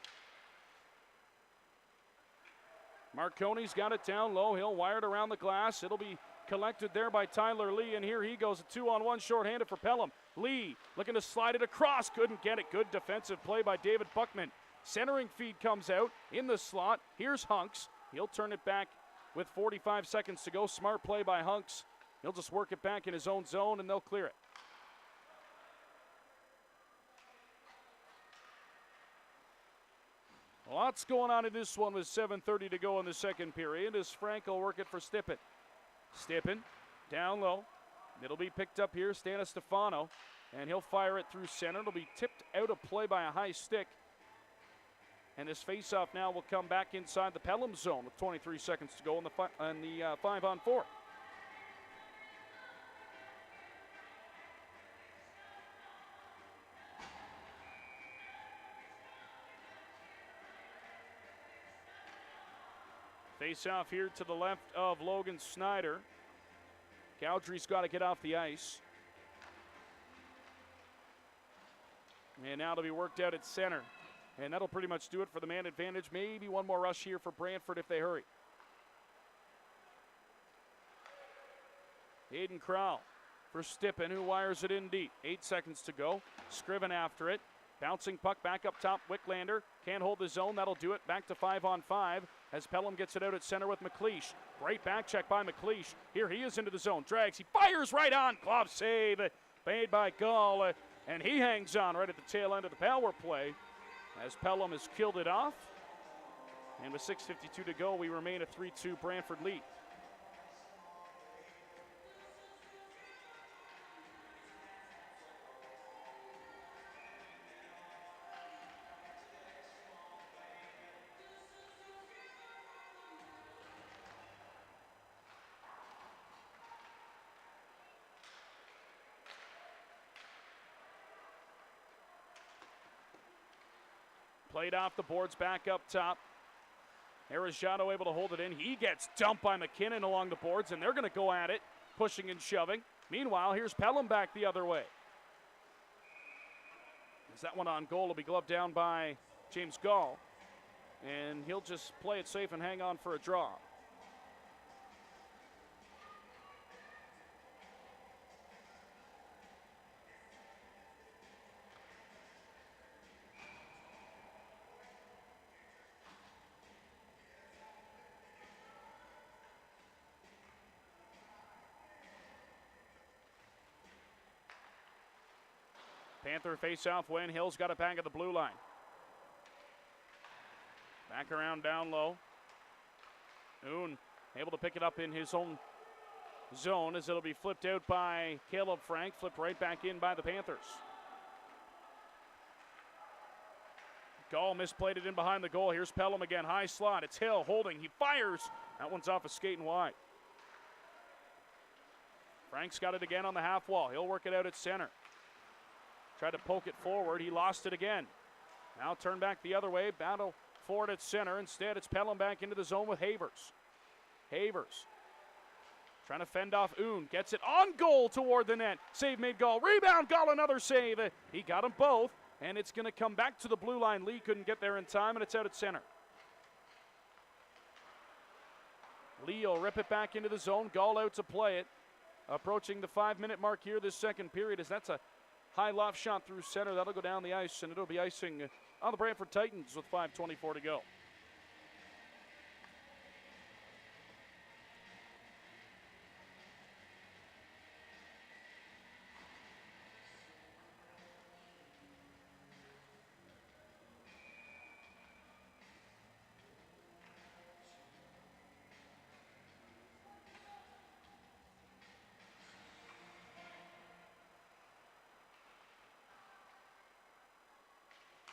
Marconi's got it down low. He'll wire it around the glass. It'll be collected there by Tyler Lee, and here he goes, a 2-on-1 shorthanded for Pelham. Lee looking to slide it across, couldn't get it. Good defensive play by David Buckman. Centering feed comes out in the slot. Here's Hunks. He'll turn it back with 45 seconds to go. Smart play by Hunks. He'll just work it back in his own zone, and they'll clear it. Lots going on in this one with 7:30 to go in the second period as Frank will work it for Stippen. Stippen down low. It'll be picked up here, Stefano, and he'll fire it through center. It'll be tipped out of play by a high stick. And this faceoff now will come back inside the Pelham zone with 23 seconds to go in the 5-on-4. Face off here to the left of Logan Snyder. Cowdrey's got to get off the ice. And now to be worked out at center. And that'll pretty much do it for the man advantage. Maybe one more rush here for Brantford if they hurry. Aiden Crowell for Stippen, who wires it in deep. 8 seconds to go. Scriven after it. Bouncing puck back up top. Wicklander can't hold the zone. That'll do it. Back to 5-on-5 as Pelham gets it out at center with McLeish. Great back check by McLeish. Here he is into the zone. Drags. He fires right on. Glove save made by Gall. And he hangs on right at the tail end of the power play as Pelham has killed it off. And with 6:52 to go, we remain a 3-2 Brantford lead. Played off the boards back up top. Arejano able to hold it in. He gets dumped by McKinnon along the boards, and they're going to go at it, pushing and shoving. Meanwhile, here's Pelham back the other way. As that one on goal will be gloved down by James Gall, and he'll just play it safe and hang on for a draw. Panther face-off win. Hill's got it back at the blue line. Back around down low. Oon able to pick it up in his own zone as it'll be flipped out by Caleb Frank. Flipped right back in by the Panthers. Gall misplayed it in behind the goal. Here's Pelham again. High slot. It's Hill holding. He fires. That one's off a skate and wide. Frank's got it again on the half wall. He'll work it out at center. Tried to poke it forward. He lost it again. Now turn back the other way. Battle for it at center. Instead, it's Pelham back into the zone with Havers. Havers trying to fend off Oon. Gets it on goal toward the net. Save made Gall. Rebound. Gall another save. He got them both. And it's going to come back to the blue line. Lee couldn't get there in time, and it's out at center. Lee will rip it back into the zone. Gall out to play it. Approaching the 5-minute mark here this second period, as that's a high loft shot through center. That'll go down the ice, and it'll be icing on the Brantford Titans with 5:24 to go.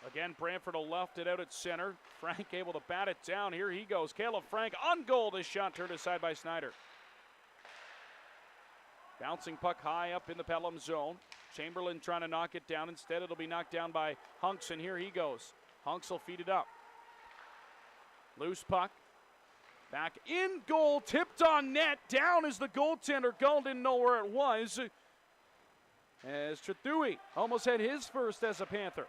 Again, Brantford will left it out at center. Frank able to bat it down. Here he goes. Caleb Frank on goal. This shot turned aside by Snyder. Bouncing puck high up in the Pelham zone. Chamberlain trying to knock it down. Instead, it'll be knocked down by Hunks, and here he goes. Hunks will feed it up. Loose puck. Back in goal. Tipped on net. Down is the goaltender. Gull didn't know where it was. As Chathui almost had his first as a Panther.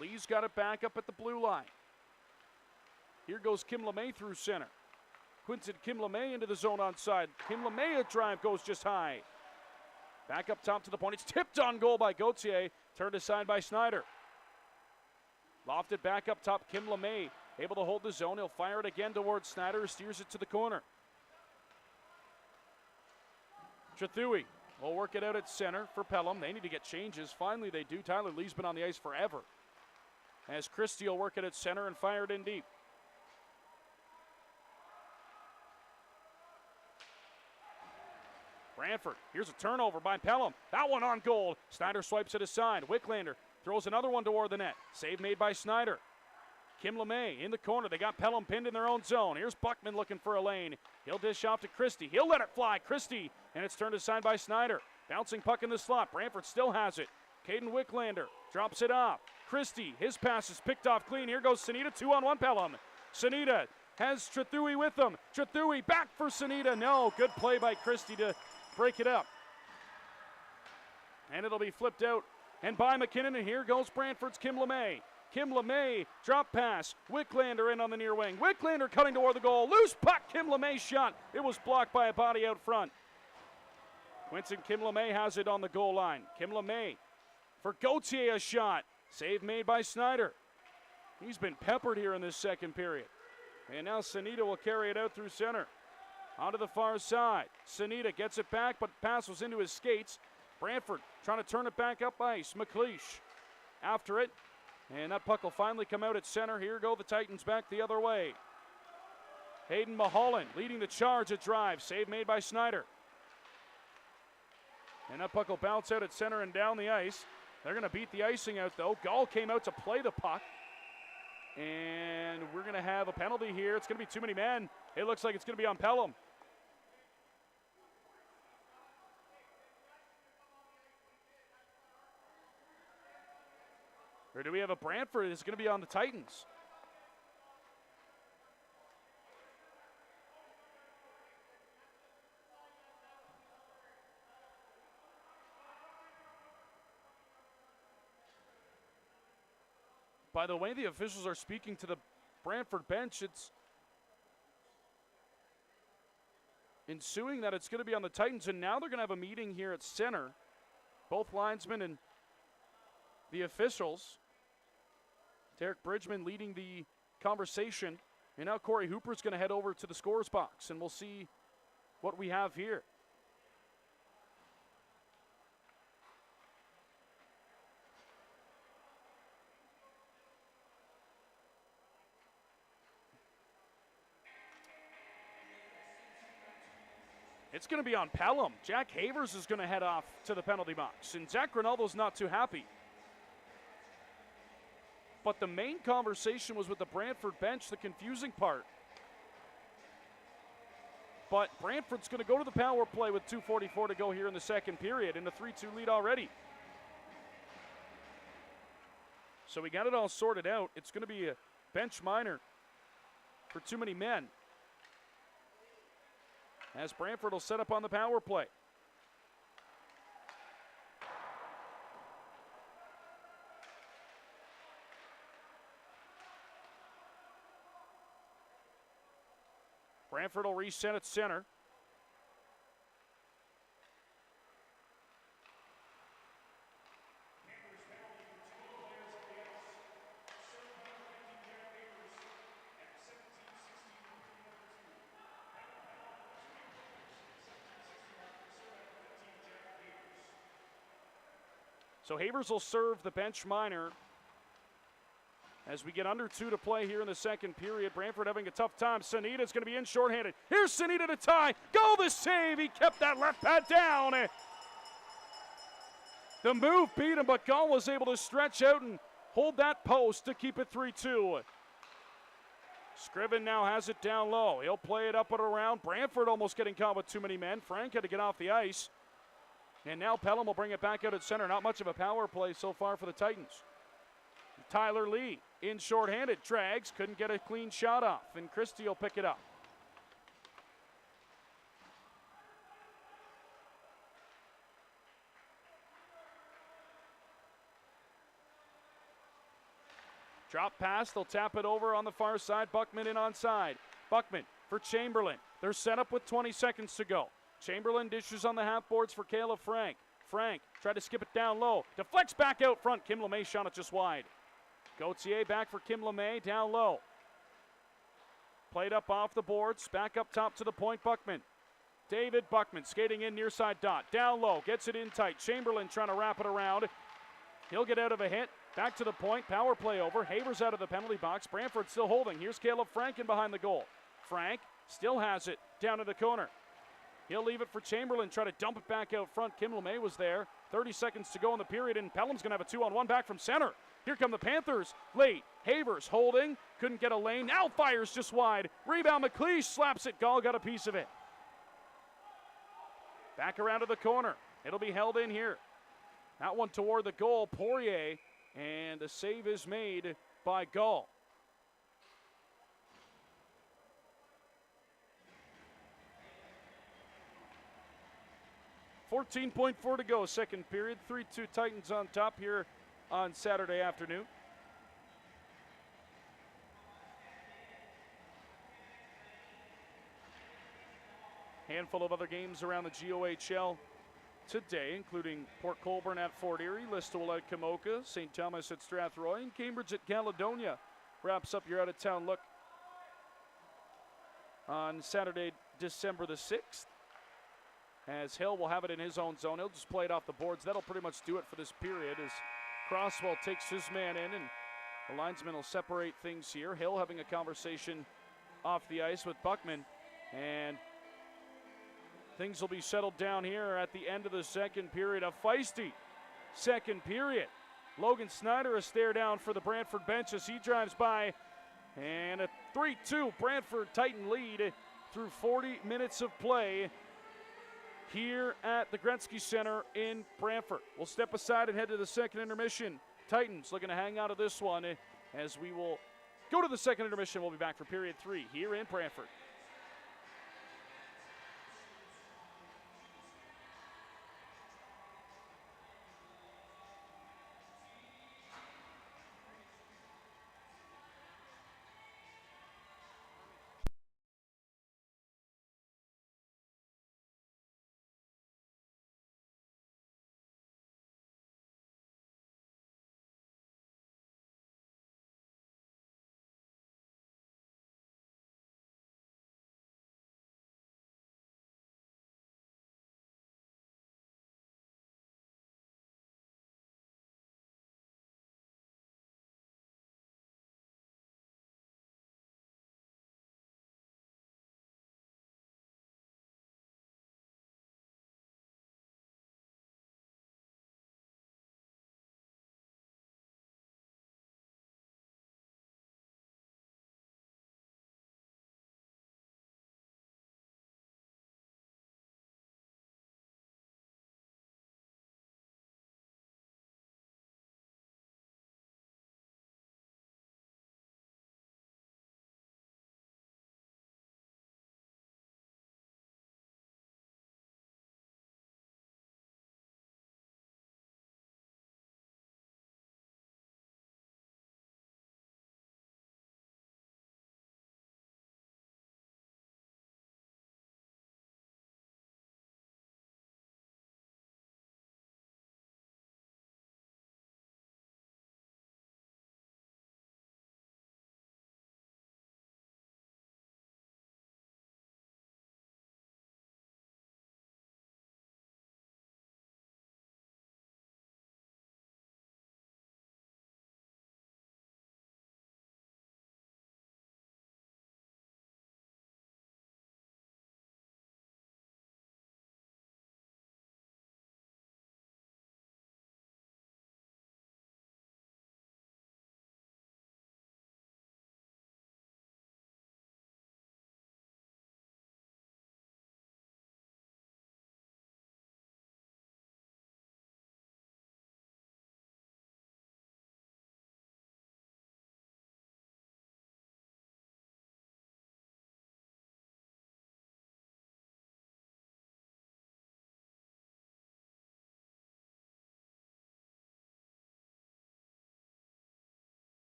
Lee's got it back up at the blue line. Here goes Kim LeMay through center. Quinton Kim LeMay into the zone on side. Kim LeMay a drive goes just high. Back up top to the point. It's tipped on goal by Gauthier. Turned aside by Snyder. Lofted back up top. Kim LeMay able to hold the zone. He'll fire it again towards Snyder. Steers it to the corner. Chathui will work it out at center for Pelham. They need to get changes. Finally they do. Tyler Lee's been on the ice forever. As Christie will work it at center and fire it in deep. Brantford, here's a turnover by Pelham. That one on goal. Snyder swipes it aside. Wicklander throws another one toward the net. Save made by Snyder. Kim LeMay in the corner. They got Pelham pinned in their own zone. Here's Buckman looking for a lane. He'll dish off to Christie. He'll let it fly. Christie, and it's turned aside by Snyder. Bouncing puck in the slot. Brantford still has it. Caden Wicklander drops it off. Christie, his pass is picked off clean. Here goes Sanita, 2-on-1 Pelham. Sanita has Chathui with him. Chathui back for Sanita. No, good play by Christie to break it up. And it'll be flipped out and by McKinnon, and here goes Brantford's Kim LeMay. Kim LeMay, drop pass. Wicklander in on the near wing. Wicklander cutting toward the goal. Loose puck, Kim LeMay shot. It was blocked by a body out front. Quinton Kim LeMay has it on the goal line. Kim LeMay for Gauthier, a shot. Save made by Snyder. He's been peppered here in this second period. And now Sanita will carry it out through center. Onto the far side. Sanita gets it back, but pass was into his skates. Brantford trying to turn it back up ice. McLeish after it. And that puck will finally come out at center. Here go the Titans back the other way. Hayden Mulholland leading the charge at drive. Save made by Snyder. And that puck will bounce out at center and down the ice. They're going to beat the icing out, though. Gall came out to play the puck. And we're going to have a penalty here. It's going to be too many men. It looks like it's going to be on Pelham. Or do we have a Brantford that's going to be on the Titans? By the way the officials are speaking to the Brantford bench, it's ensuing that it's going to be on the Titans, and now they're going to have a meeting here at center. Both linesmen and the officials. Derek Bridgman leading the conversation, and now Corey Hooper's going to head over to the scorer's box, and we'll see what we have here. It's going to be on Pelham. Jack Havers is going to head off to the penalty box, and Zach Ronaldo's not too happy. But the main conversation was with the Brantford bench, the confusing part. But Brantford's going to go to the power play with 2:44 to go here in the second period, in the 3-2 lead already. So we got it all sorted out. It's going to be a bench minor for too many men, as Brantford will set up on the power play. Brantford will reset at center. So Havers will serve the bench minor as we get under 2 to play here in the second period. Brantford having a tough time. Sanita's going to be in shorthanded. Here's Sanita to tie. Go the save. He kept that left pad down. The move beat him, but Gall was able to stretch out and hold that post to keep it 3-2. Scriven now has it down low. He'll play it up and around. Brantford almost getting caught with too many men. Frank had to get off the ice. And now Pelham will bring it back out at center. Not much of a power play so far for the Titans. Tyler Lee in shorthanded. Drags, couldn't get a clean shot off, and Christie will pick it up. Drop pass, they'll tap it over on the far side. Buckman in onside. Buckman for Chamberlain. They're set up with 20 seconds to go. Chamberlain dishes on the half boards for Caleb Frank. Frank tried to skip it down low. Deflects back out front. Kim LeMay shot it just wide. Gauthier back for Kim LeMay down low. Played up off the boards. Back up top to the point. Buckman. David Buckman skating in near side dot. Down low. Gets it in tight. Chamberlain trying to wrap it around. He'll get out of a hit. Back to the point. Power play over. Havers out of the penalty box. Brantford still holding. Here's Caleb Frank in behind the goal. Frank still has it down to the corner. He'll leave it for Chamberlain, try to dump it back out front. Kim LeMay was there. 30 seconds to go in the period, and Pelham's going to have a 2-on-1 back from center. Here come the Panthers. Late. Havers holding. Couldn't get a lane. Now fires just wide. Rebound. McLeish slaps it. Gall got a piece of it. Back around to the corner. It'll be held in here. That one toward the goal. Poirier. And the save is made by Gall. .4 to go, second period. 3-2 Titans on top here on Saturday afternoon. Handful of other games around the GOHL today, including Port Colborne at Fort Erie, Listowel at Kamoka, St. Thomas at Strathroy, and Cambridge at Caledonia wraps up your out-of-town look on Saturday, December the 6th. As Hill will have it in his own zone. He'll just play it off the boards. That'll pretty much do it for this period as Crosswell takes his man in, and the linesman will separate things here. Hill having a conversation off the ice with Buckman, and things will be settled down here at the end of the second period. A feisty second period. Logan Snyder a stare down for the Brantford bench as he drives by, and a 3-2 Brantford Titan lead through 40 minutes of play here at the Gretzky Center in Brantford. We'll step aside and head to the second intermission. Titans looking to hang out of this one as we will go to the second intermission. We'll be back for period 3 here in Brantford.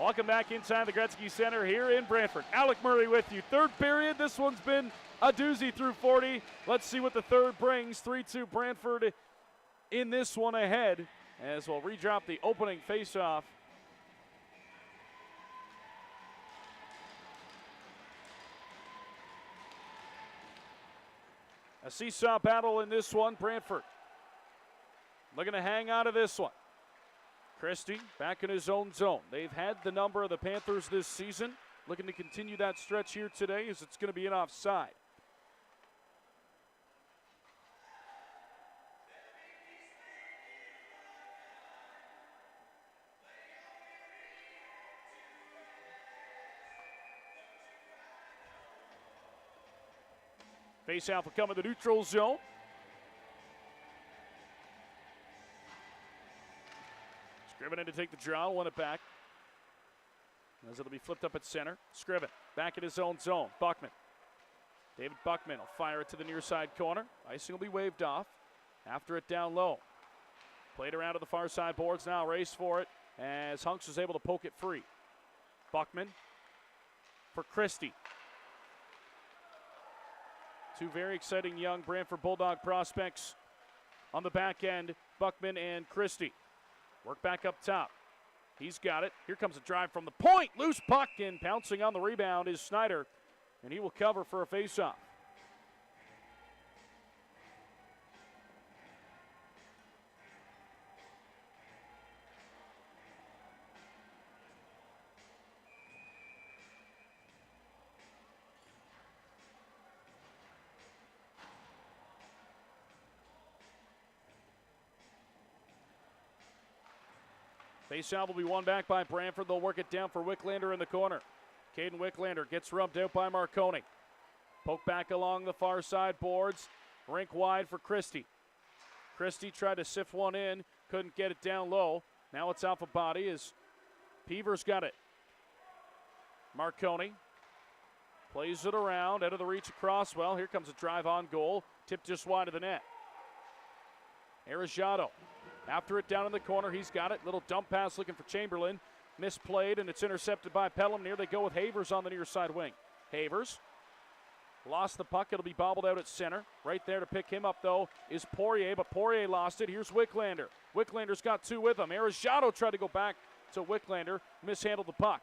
Welcome back inside the Gretzky Center here in Brantford. Alec Murray with you. Third period. This one's been a doozy through 40. Let's see what the third brings. 3-2 Brantford in this one ahead as we'll redrop the opening faceoff. A seesaw battle in this one. Brantford looking to hang on to this one. Christie back in his own zone. They've had the number of the Panthers this season. Looking to continue that stretch here today as it's going to be an offside. Face-off will come in the neutral zone. Scriven in to take the draw, win it back. As it'll be flipped up at center. Scriven back in his own zone. Buckman. David Buckman will fire it to the near side corner. Icing will be waved off. After it down low. Played around to the far side boards now. Race for it as Hunks was able to poke it free. Buckman for Christie. Two very exciting young Brantford Bulldog prospects on the back end. Buckman and Christie. Work back up top. He's got it. Here comes a drive from the point. Loose puck, and pouncing on the rebound is Snyder, and he will cover for a faceoff. Faceoff will be won back by Brantford. They'll work it down for Wicklander in the corner. Caden Wicklander gets rubbed out by Marconi. Poke back along the far side boards. Rink wide for Christie. Christie tried to sift one in. Couldn't get it down low. Now it's off a body as Peavers got it. Marconi plays it around. Out of the reach of Crosswell. Here comes a drive on goal. Tipped just wide of the net. Arejado. After it down in the corner, he's got it. Little dump pass looking for Chamberlain. Misplayed, and it's intercepted by Pelham. Near they go with Havers on the near side wing. Havers lost the puck. It'll be bobbled out at center. Right there to pick him up, though, is Poirier, but Poirier lost it. Here's Wicklander. Wicklander's got two with him. Arejado tried to go back to Wicklander. Mishandled the puck.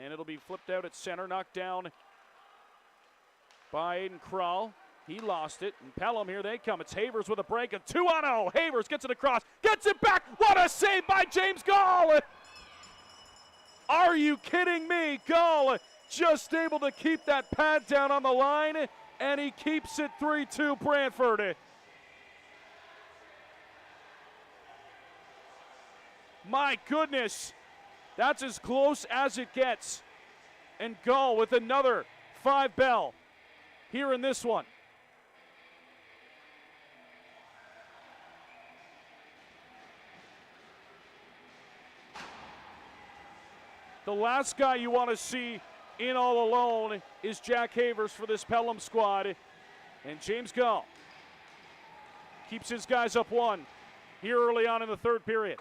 And it'll be flipped out at center. Knocked down by Aiden Krall. He lost it, and Pelham, here they come. It's Havers with a break, and 2-0. Havers gets it across, gets it back. What a save by James Gall! Are you kidding me? Gall just able to keep that pad down on the line, and he keeps it 3-2 Brantford. My goodness, that's as close as it gets. And Gall with another 5-bell here in this one. The last guy you want to see in all alone is Jack Havers for this Pelham squad. And James Gall keeps his guys up one here early on in the third period.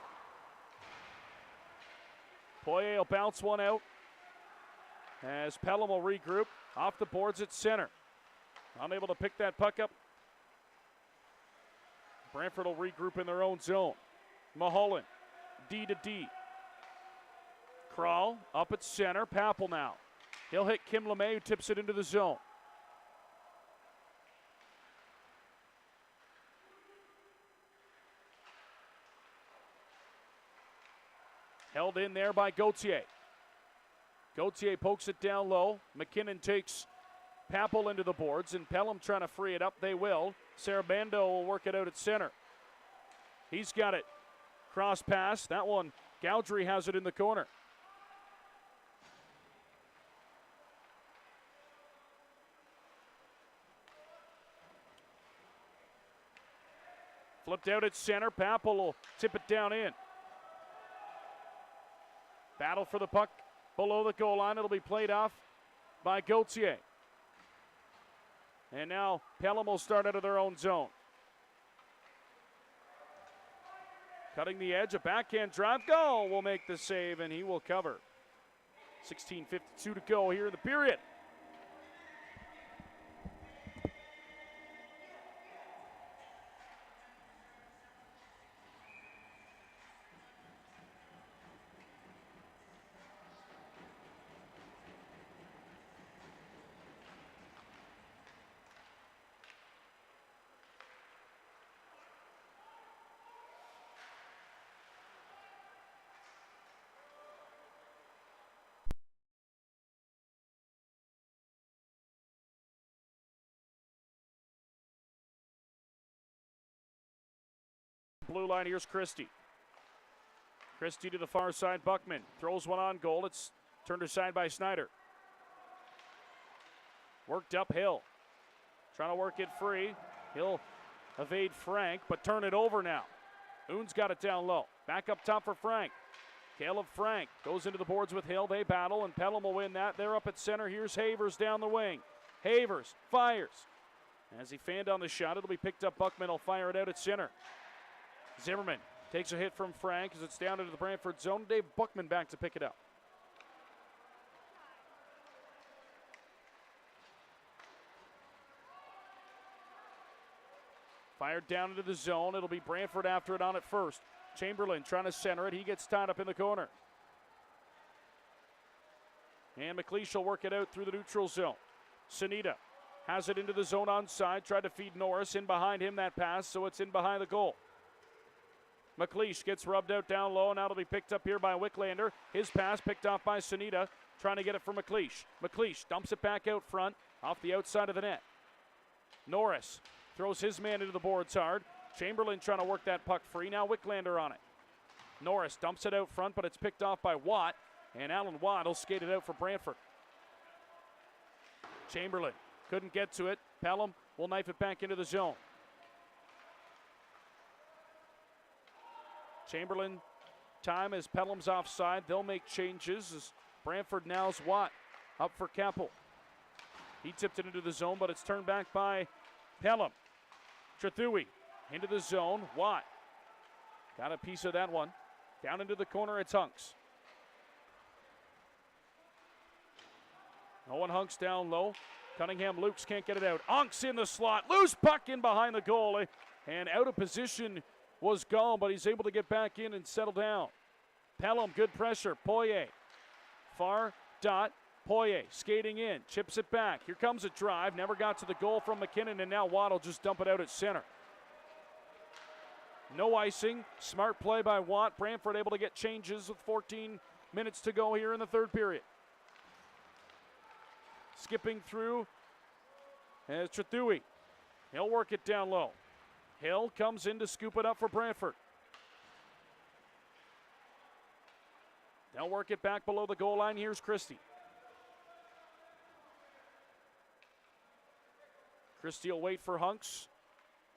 Poirier will bounce one out as Pelham will regroup. Off the boards at center. Unable to pick that puck up. Brantford will regroup in their own zone. Mulholland, D to D. Krall up at center. Papel now. He'll hit Kim LeMay, who tips it into the zone. Held in there by Gauthier. Gauthier pokes it down low. McKinnon takes Papel into the boards, and Pelham trying to free it up. They will. Sarabando will work it out at center. He's got it. Cross pass. That one, Gaudry has it in the corner. Flipped out at center. Papel will tip it down in. Battle for the puck below the goal line. It'll be played off by Gauthier. And now Pelham will start out of their own zone. Cutting the edge, a backhand drive. Goal will make the save, and he will cover. 16:52 to go here in the period. Blue line, here's Christie. Christie to the far side, Buckman throws one on goal. It's turned aside by Snyder. Worked uphill. Trying to work it free. He'll evade Frank, but turn it over now. Oon's got it down low. Back up top for Frank. Caleb Frank goes into the boards with Hill. They battle, and Pelham will win that. They're up at center. Here's Havers down the wing. Havers fires. As he fanned on the shot, it'll be picked up. Buckman will fire it out at center. Zimmerman takes a hit from Frank as it's down into the Brantford zone. Dave Buckman back to pick it up. Fired down into the zone. It'll be Brantford after it on at first. Chamberlain trying to center it. He gets tied up in the corner. And McLeish will work it out through the neutral zone. Sunita has it into the zone onside. Tried to feed Norris. In behind him that pass, so it's in behind the goal. McLeish gets rubbed out down low. Now it'll be picked up here by Wicklander. His pass picked off by Sunita. Trying to get it for McLeish. McLeish dumps it back out front off the outside of the net. Norris throws his man into the boards hard. Chamberlain trying to work that puck free. Now Wicklander on it. Norris dumps it out front, but it's picked off by Watt. And Alan Watt will skate it out for Brantford. Chamberlain couldn't get to it. Pelham will knife it back into the zone. Chamberlain time as Pelham's offside. They'll make changes as Brantford now's Watt up for Keppel. He tipped it into the zone, but it's turned back by Pelham. Trethui into the zone. Watt got a piece of that one. Down into the corner, it's Hunks. Owen Hunks down low. Cunningham Lukes can't get it out. Hunks in the slot. Loose puck in behind the goalie. And out of position was gone, but he's able to get back in and settle down. Pelham, good pressure. Poirier. Far dot. Poirier skating in. Chips it back. Here comes a drive. Never got to the goal from McKinnon, and now Watt will just dump it out at center. No icing. Smart play by Watt. Brantford able to get changes with 14 minutes to go here in the third period. Skipping through as Trethui. He'll work it down low. Hill comes in to scoop it up for Brantford. They'll work it back below the goal line. Here's Christie. Christie will wait for Hunks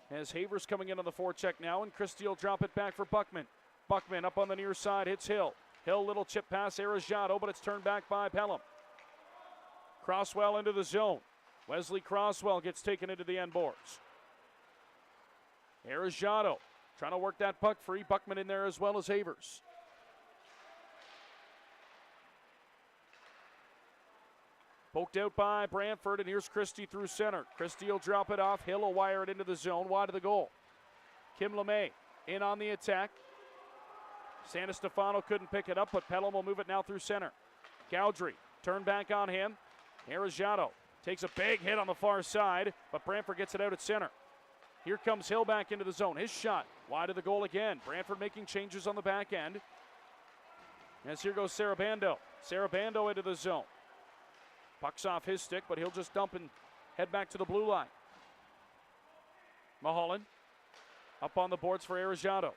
as Havers coming in on the forecheck now, and Christie will drop it back for Buckman. Buckman up on the near side, hits Hill. Hill, little chip pass, Arajado, but it's turned back by Pelham. Crosswell into the zone. Wesley Crosswell gets taken into the end boards. Arajado trying to work that puck free. Buckman in there as well as Havers. Poked out by Brantford, and here's Christie through center. Christie will drop it off. Hill will wire it into the zone, wide of the goal. Kim LeMay in on the attack. Santistefano couldn't pick it up, but Pelham will move it now through center. Gaudry turned back on him. Arajado takes a big hit on the far side, but Brantford gets it out at center. Here comes Hill back into the zone. His shot wide of the goal again. Brantford making changes on the back end. As here goes Sarabando. Sarabando into the zone. Puck's off his stick, but he'll just dump and head back to the blue line. Mulholland up on the boards for Arajado.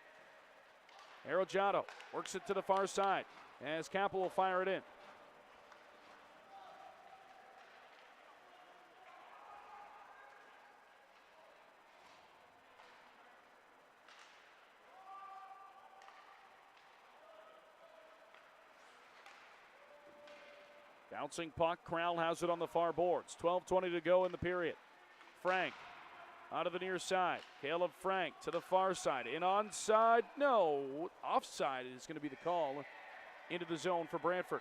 Arajado works it to the far side as Keppel will fire it in. Bouncing puck, Crowell has it on the far boards. 12:20 to go in the period. Frank out of the near side. Caleb Frank to the far side. In onside, no. Offside is going to be the call into the zone for Brantford.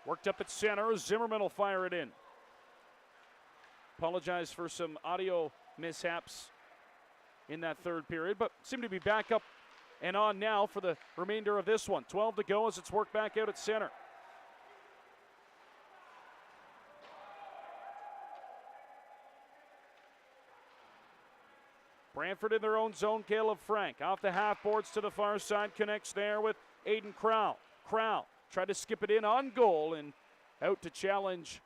Worked up at center. Zimmerman will fire it in. Apologize for some audio mishaps in that third period, but seem to be back up and on now for the remainder of this one. 12 to go as it's worked back out at center. Brantford in their own zone. Caleb Frank off the half boards to the far side. Connects there with Aiden Crowell. Crowell tried to skip it in on goal, and out to challenge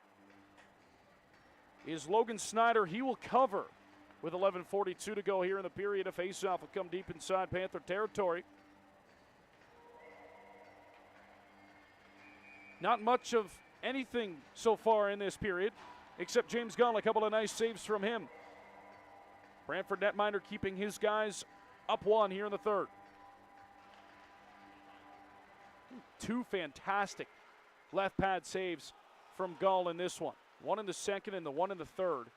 is Logan Snyder. He will cover with 11:42 to go here in the period. A faceoff will come deep inside Panther territory. Not much of anything so far in this period, except James Gunn, a couple of nice saves from him. Brantford netminder keeping his guys up one here in the third. Two fantastic left pad saves from Gall in this one. One in the second and the one in the third.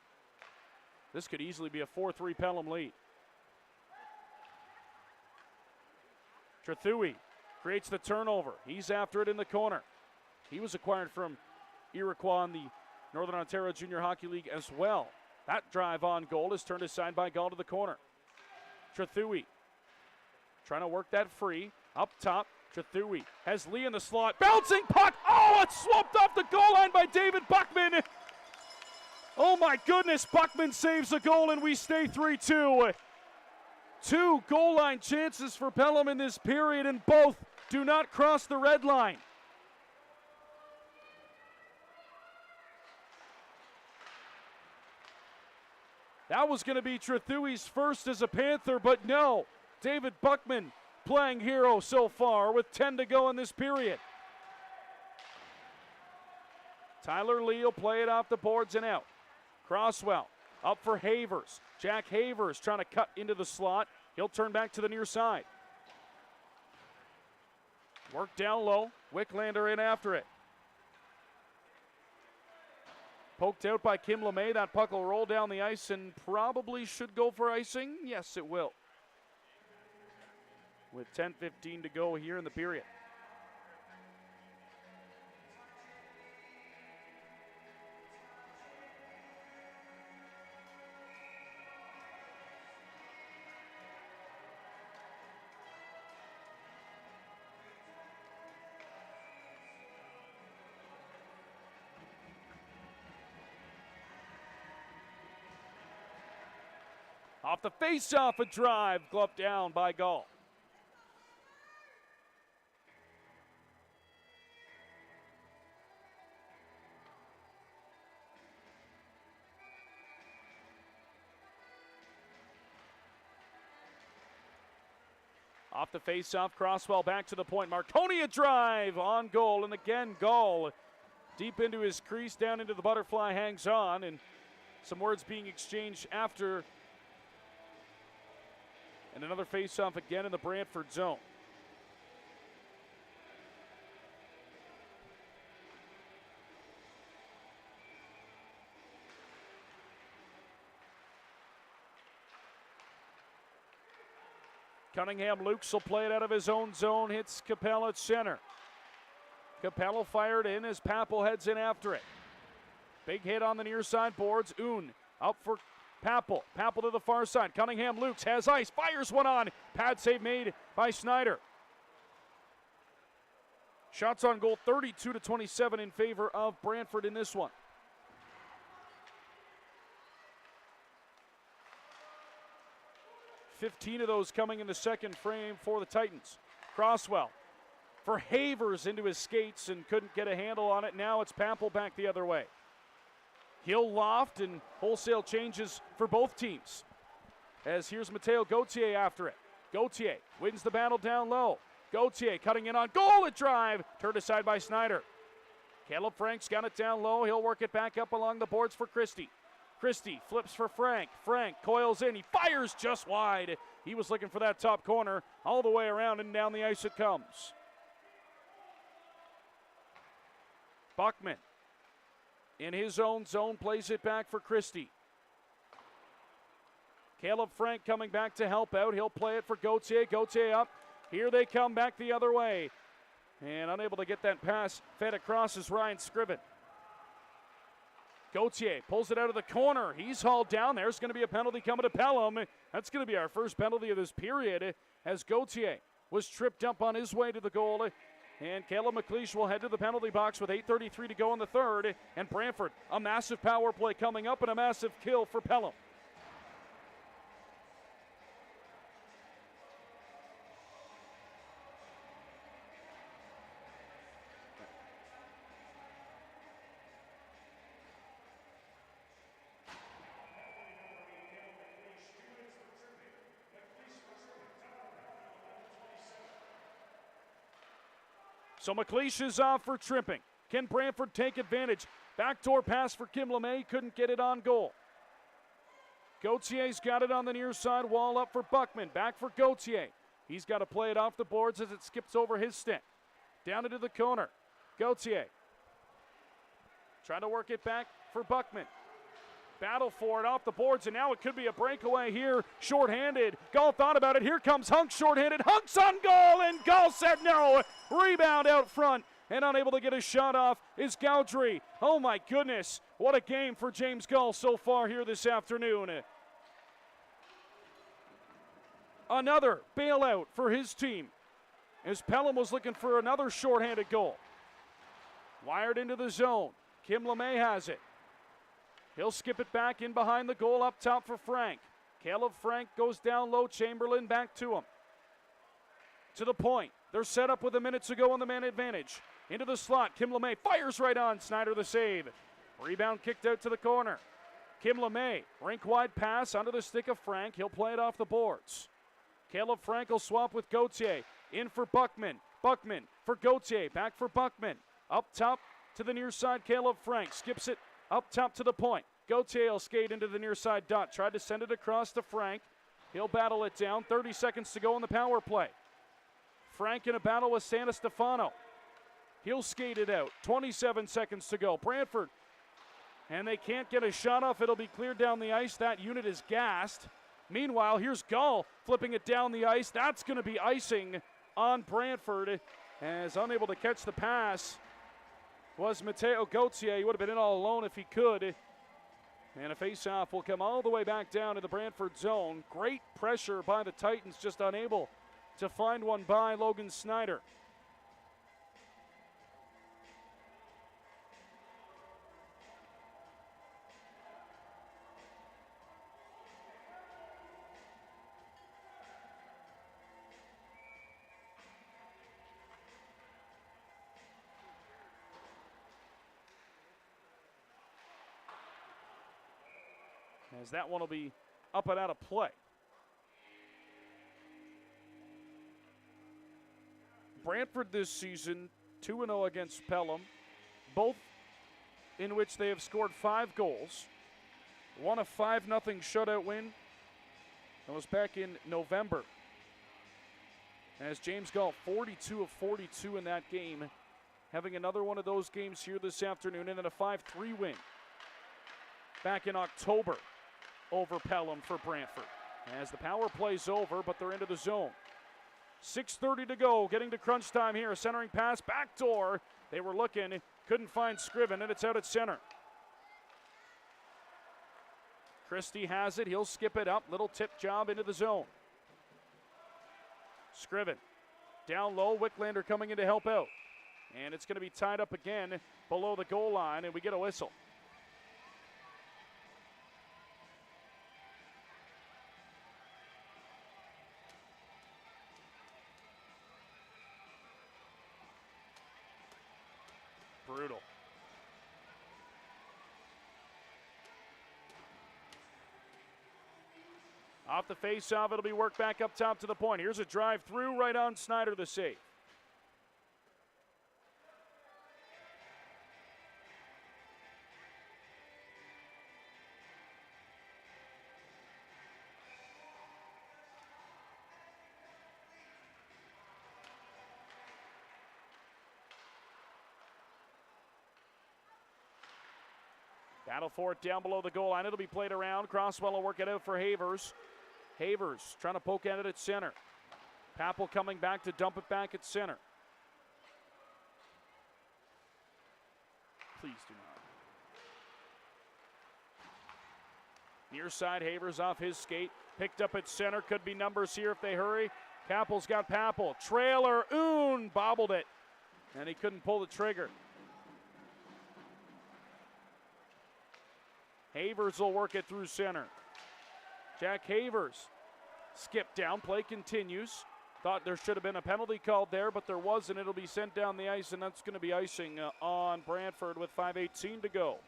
This could easily be a 4-3 Pelham lead. Trethui creates the turnover. He's after it in the corner. He was acquired from Iroquois in the Northern Ontario Junior Hockey League as well. That drive on goal is turned aside by Gall to the corner. Trethui trying to work that free. Up top, Trethui has Lee in the slot. Bouncing puck. Oh, it's swapped off the goal line by David Buckman. Oh my goodness, Buckman saves the goal and we stay 3-2. Two goal line chances for Pelham in this period, and both do not cross the red line. That was going to be Trethui's first as a Panther, but no. David Buckman playing hero so far with 10 to go in this period. Tyler Lee will play it off the boards and out. Crosswell up for Havers. Jack Havers trying to cut into the slot. He'll turn back to the near side. Work down low. Wicklander in after it. Poked out by Kim LeMay. That puck will roll down the ice and probably should go for icing. Yes, it will. With 10:15 to go here in the period. Off the face-off, a drive, gloved down by Gall. Off the face-off, Crosswell back to the point. Marconi a drive on goal, and again Gall deep into his crease, down into the butterfly, hangs on, and some words being exchanged after. And another face-off again in the Brantford zone. Cunningham Lukes will play it out of his own zone, hits Capel at center. Capel fired in as Papel heads in after it. Big hit on the near side boards. Oon out for Papel. Papel to the far side. Cunningham Lukes has ice, fires one on. Pad save made by Snyder. Shots on goal 32-27 in favor of Brantford in this one. $15 of those coming in the second frame for the Titans. Crosswell for Havers into his skates and couldn't get a handle on it. Now it's Pample back the other way. He'll loft and wholesale changes for both teams. As here's Matteo Gauthier after it. Gauthier wins the battle down low. Gauthier cutting in on goal, a drive, turned aside by Snyder. Caleb Frank's got it down low. He'll work it back up along the boards for Christie. Christie flips for Frank. Frank coils in. He fires just wide. He was looking for that top corner. All the way around and down the ice it comes. Buckman in his own zone plays it back for Christie. Caleb Frank coming back to help out. He'll play it for Gauthier. Gauthier up. Here they come back the other way. And unable to get that pass fed across is Ryan Scriven. Gauthier pulls it out of the corner. He's hauled down. There's going to be a penalty coming to Pelham. That's going to be our first penalty of this period as Gauthier was tripped up on his way to the goal. And Caleb McLeish will head to the penalty box with 8:33 to go in the third. And Brantford, a massive power play coming up and a massive kill for Pelham. So McLeish is off for tripping. Can Brantford take advantage? Backdoor pass for Kim LeMay, couldn't get it on goal. Gauthier's got it on the near side wall, up for Buckman. Back for Gauthier. He's got to play it off the boards as it skips over his stick. Down into the corner. Gauthier trying to work it back for Buckman. Battle for it off the boards, and now it could be a breakaway here. Shorthanded. Gall thought about it. Here comes Hunk shorthanded. Hunk's on goal, and Gall said no. Rebound out front, and unable to get a shot off is Gaudry. Oh my goodness, what a game for James Gall so far here this afternoon. Another bailout for his team as Pelham was looking for another shorthanded goal. Wired into the zone. Kim LeMay has it. He'll skip it back in behind the goal up top for Frank. Caleb Frank goes down low. Chamberlain back to him. To the point. They're set up with a minute to go on the man advantage. Into the slot. Kim LeMay fires right on. Snyder the save. Rebound kicked out to the corner. Kim LeMay, rink-wide pass under the stick of Frank. He'll play it off the boards. Caleb Frank will swap with Gauthier. In for Buckman. Buckman for Gauthier. Back for Buckman. Up top to the near side. Caleb Frank skips it up top to the point. Gauthier will skate into the near side dot. Tried to send it across to Frank. He'll battle it down. 30 seconds to go in the power play. Frank in a battle with Santa Stefano. He'll skate it out. 27 seconds to go. Brantford. And they can't get a shot off. It'll be cleared down the ice. That unit is gassed. Meanwhile, here's Gall flipping it down the ice. That's going to be icing on Brantford as unable to catch the pass was Matteo Gauthier. He would have been in all alone if he could. And a face-off will come all the way back down to the Brantford zone. Great pressure by the Titans, just unable to find one by Logan Snyder. As that one will be up and out of play. Brantford this season 2-0 against Pelham, both in which they have scored 5 goals. Won a 5-0 shutout win. That was back in November. As James Gall, 42 of 42 in that game. Having another one of those games here this afternoon, and then a 5-3 win back in October over Pelham for Brantford. As the power play's over, but they're into the zone. 6:30 to go, getting to crunch time here. Centering pass, backdoor. They were looking, couldn't find Scriven, and it's out at center. Christie has it, he'll skip it up. Little tip job into the zone. Scriven down low, Wicklander coming in to help out. And it's going to be tied up again below the goal line, and we get a whistle. Brutal. Off the face-off, it'll be worked back up top to the point. Here's a drive through, right on Snyder, the save. Battle for it down below the goal line. It'll be played around. Crosswell will work it out for Havers. Havers trying to poke at it at center. Papel coming back to dump it back at center. Please do not. Near side, Havers off his skate. Picked up at center. Could be numbers here if they hurry. Kappel's got Papel. Trailer, Oon bobbled it. And he couldn't pull the trigger. Havers will work it through center. Jack Havers skipped down. Play continues. Thought there should have been a penalty called there, but there wasn't. It'll be sent down the ice, and that's going to be icing on Brantford with 5:18 to go.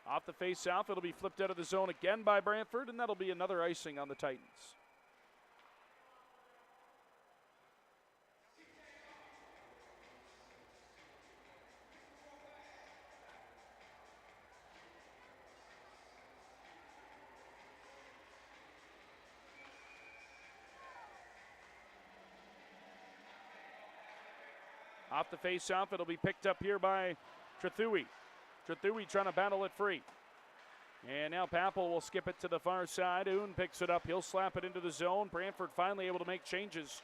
Off the face-off, it'll be flipped out of the zone again by Brantford, and that'll be another icing on the Titans. Off the face-off, it'll be picked up here by Trethui. Trethui trying to battle it free. And now Papel will skip it to the far side. Oon picks it up. He'll slap it into the zone. Brantford finally able to make changes.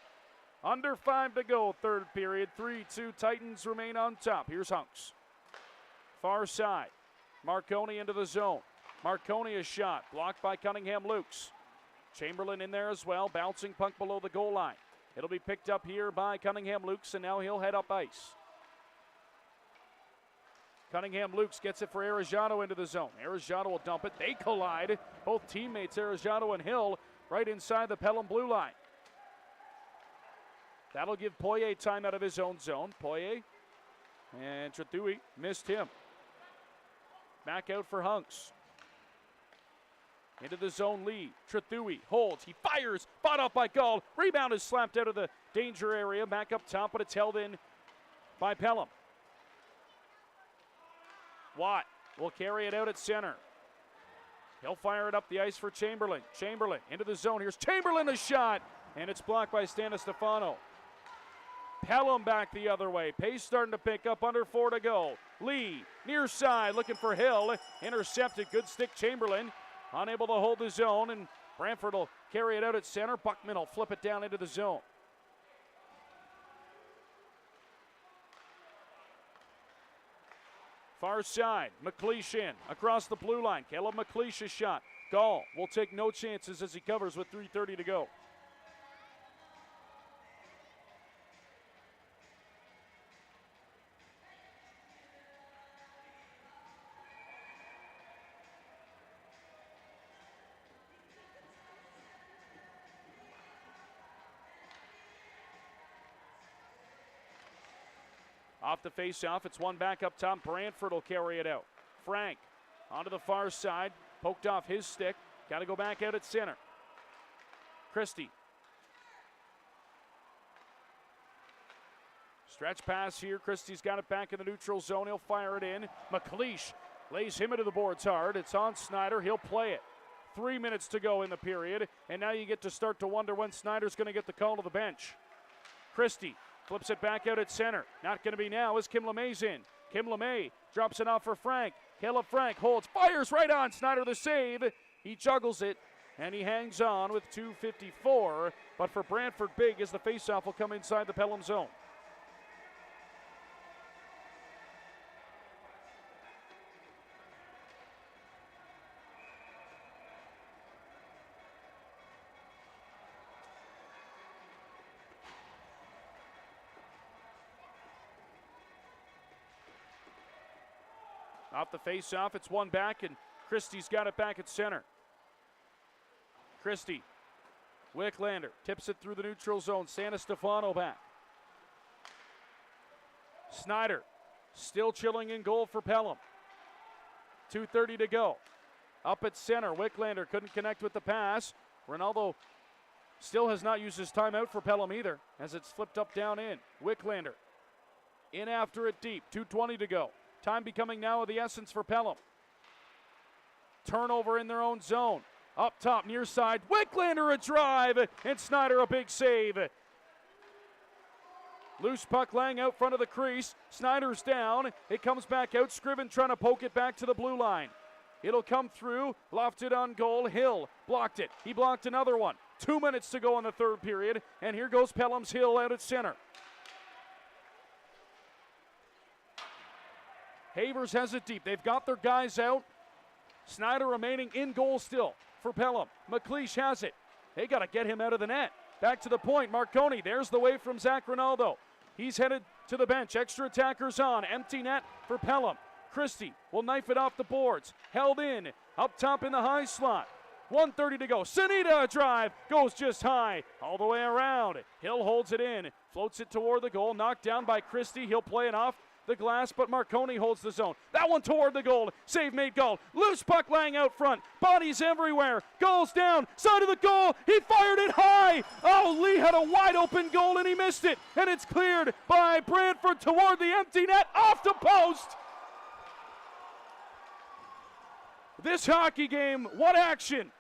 Under 5 to go, third period. 3-2, Titans remain on top. Here's Hunks. Far side. Marconi into the zone. Marconi a shot. Blocked by Cunningham-Lukes. Chamberlain in there as well. Bouncing puck below the goal line. It'll be picked up here by Cunningham-Lukes, and now he'll head up ice. Cunningham-Lukes gets it for Arellano into the zone. Arellano will dump it. They collide. Both teammates, Arellano and Hill, right inside the Pelham blue line. That'll give Poirier time out of his own zone. Poirier and Trethui missed him. Back out for Hunks. Into the zone lead. Trethui holds. He fires. Fought off by Gall. Rebound is slapped out of the danger area. Back up top, but it's held in by Pelham. Watt will carry it out at center. He'll fire it up the ice for Chamberlain. Chamberlain into the zone. Here's Chamberlain, a shot, and it's blocked by Stefano. Pelham back the other way. Pace starting to pick up, under 4 to go. Lee, near side, looking for Hill. Intercepted, good stick Chamberlain. Unable to hold the zone, and Brantford will carry it out at center. Buckman will flip it down into the zone. Far side, McLeish in, across the blue line. Caleb McLeish a shot. Gall will take no chances as he covers with 3:30 to go. Off the face-off, it's one back up top. Brantford will carry it out. Frank onto the far side, poked off his stick. Got to go back out at center. Christie. Stretch pass here. Christie's got it back in the neutral zone. He'll fire it in. McLeish lays him into the boards hard. It's on Snyder. He'll play it. 3 minutes to go in the period, and now you get to start to wonder when Snyder's going to get the call to the bench. Christie flips it back out at center. Not going to be now as Kim LeMay's in. Kim LeMay drops it off for Frank. Caleb Frank holds, fires right on Snyder, the save. He juggles it, and he hangs on with 2:54. But for Brantford, big as the faceoff will come inside the Pelham zone. Off the face-off, it's one back, and Christie's got it back at center. Christie, Wicklander tips it through the neutral zone. Sanastefano back. Snyder still chilling in goal for Pelham. 2:30 to go. Up at center, Wicklander couldn't connect with the pass. Ronaldo still has not used his timeout for Pelham either, as it's flipped up, down, in. Wicklander in after it deep. 2:20 to go. Time becoming now of the essence for Pelham. Turnover in their own zone. Up top, near side, Wicklander a drive, and Snyder a big save. Loose puck laying out front of the crease. Snyder's down. It comes back out. Scriven trying to poke it back to the blue line. It'll come through, lofted on goal. Hill blocked it. He blocked another one. 2 minutes to go in the third period, and here goes Pelham's Hill out at center. Havers has it deep. They've got their guys out. Snyder remaining in goal still for Pelham. McLeish has it. They got to get him out of the net. Back to the point. Marconi, there's the wave from Zach Ronaldo. He's headed to the bench. Extra attackers on. Empty net for Pelham. Christie will knife it off the boards. Held in. Up top in the high slot. 1:30 to go. Sanita a drive. Goes just high. All the way around. Hill holds it in. Floats it toward the goal. Knocked down by Christie. He'll play it off the glass, but Marconi holds the zone. That one toward the goal. Save made goal. Loose puck laying out front. Bodies everywhere. Goals down. Side of the goal. He fired it high. Oh, Lee had a wide open goal and he missed it. And it's cleared by Brantford toward the empty net. Off the post. This hockey game, what action.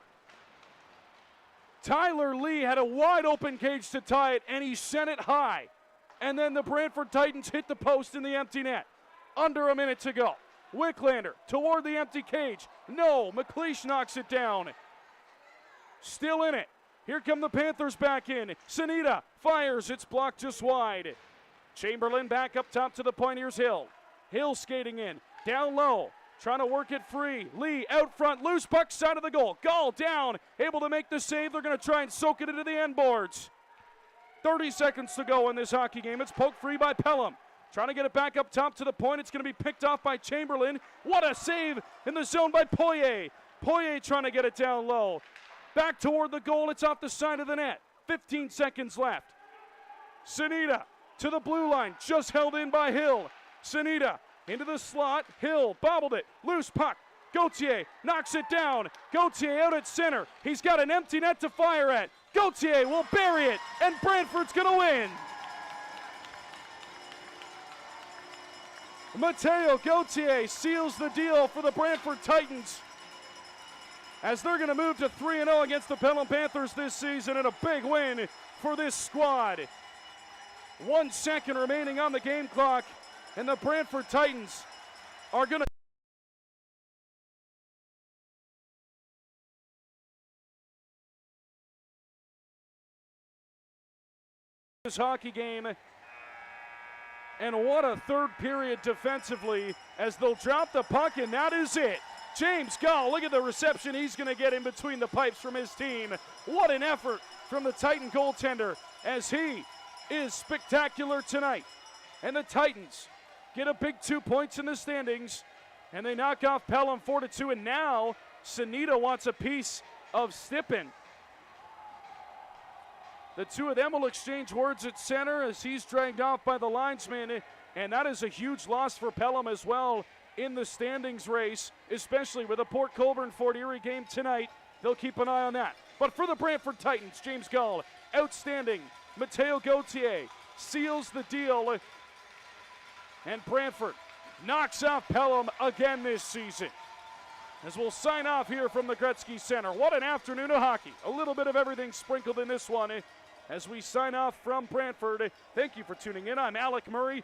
Tyler Lee had a wide open cage to tie it, and he sent it high. And then the Brantford Titans hit the post in the empty net. Under a minute to go. Wicklander toward the empty cage. No, McLeish knocks it down. Still in it. Here come the Panthers back in. Sanita fires. It's blocked just wide. Chamberlain back up top to the point. Here's Hill. Hill skating in. Down low. Trying to work it free. Lee out front. Loose puck side of the goal. Gall down. Able to make the save. They're going to try and soak it into the end boards. 30 seconds to go in this hockey game. It's poked free by Pelham. Trying to get it back up top to the point. It's going to be picked off by Chamberlain. What a save in the zone by Poirier. Poirier trying to get it down low. Back toward the goal. It's off the side of the net. 15 seconds left. Sanita to the blue line. Just held in by Hill. Sanita into the slot. Hill bobbled it. Loose puck. Gauthier knocks it down. Gauthier out at center. He's got an empty net to fire at. Gauthier will bury it, and Brantford's going to win. Mateo Gauthier seals the deal for the Brantford Titans, as they're going to move to 3-0 against the Pelham Panthers this season, and a big win for this squad. 1 second remaining on the game clock, and the Brantford Titans are going to this hockey game. And what a third period defensively, as they'll drop the puck, and that is it. James Gall, look at the reception he's going to get in between the pipes from his team. What an effort from the Titan goaltender, as he is spectacular tonight. And the Titans get a big 2 points in the standings, and they knock off Pelham 4-2. And now Sanita wants a piece of Stippen. The two of them will exchange words at center as he's dragged off by the linesman, and that is a huge loss for Pelham as well in the standings race, especially with a Port Colborne-Fort Erie game tonight. They'll keep an eye on that. But for the Brantford Titans, James Gall, outstanding. Mateo Gauthier seals the deal, and Brantford knocks off Pelham again this season. As we'll sign off here from the Gretzky Center. What an afternoon of hockey. A little bit of everything sprinkled in this one. As we sign off from Brantford, thank you for tuning in. I'm Alec Murray.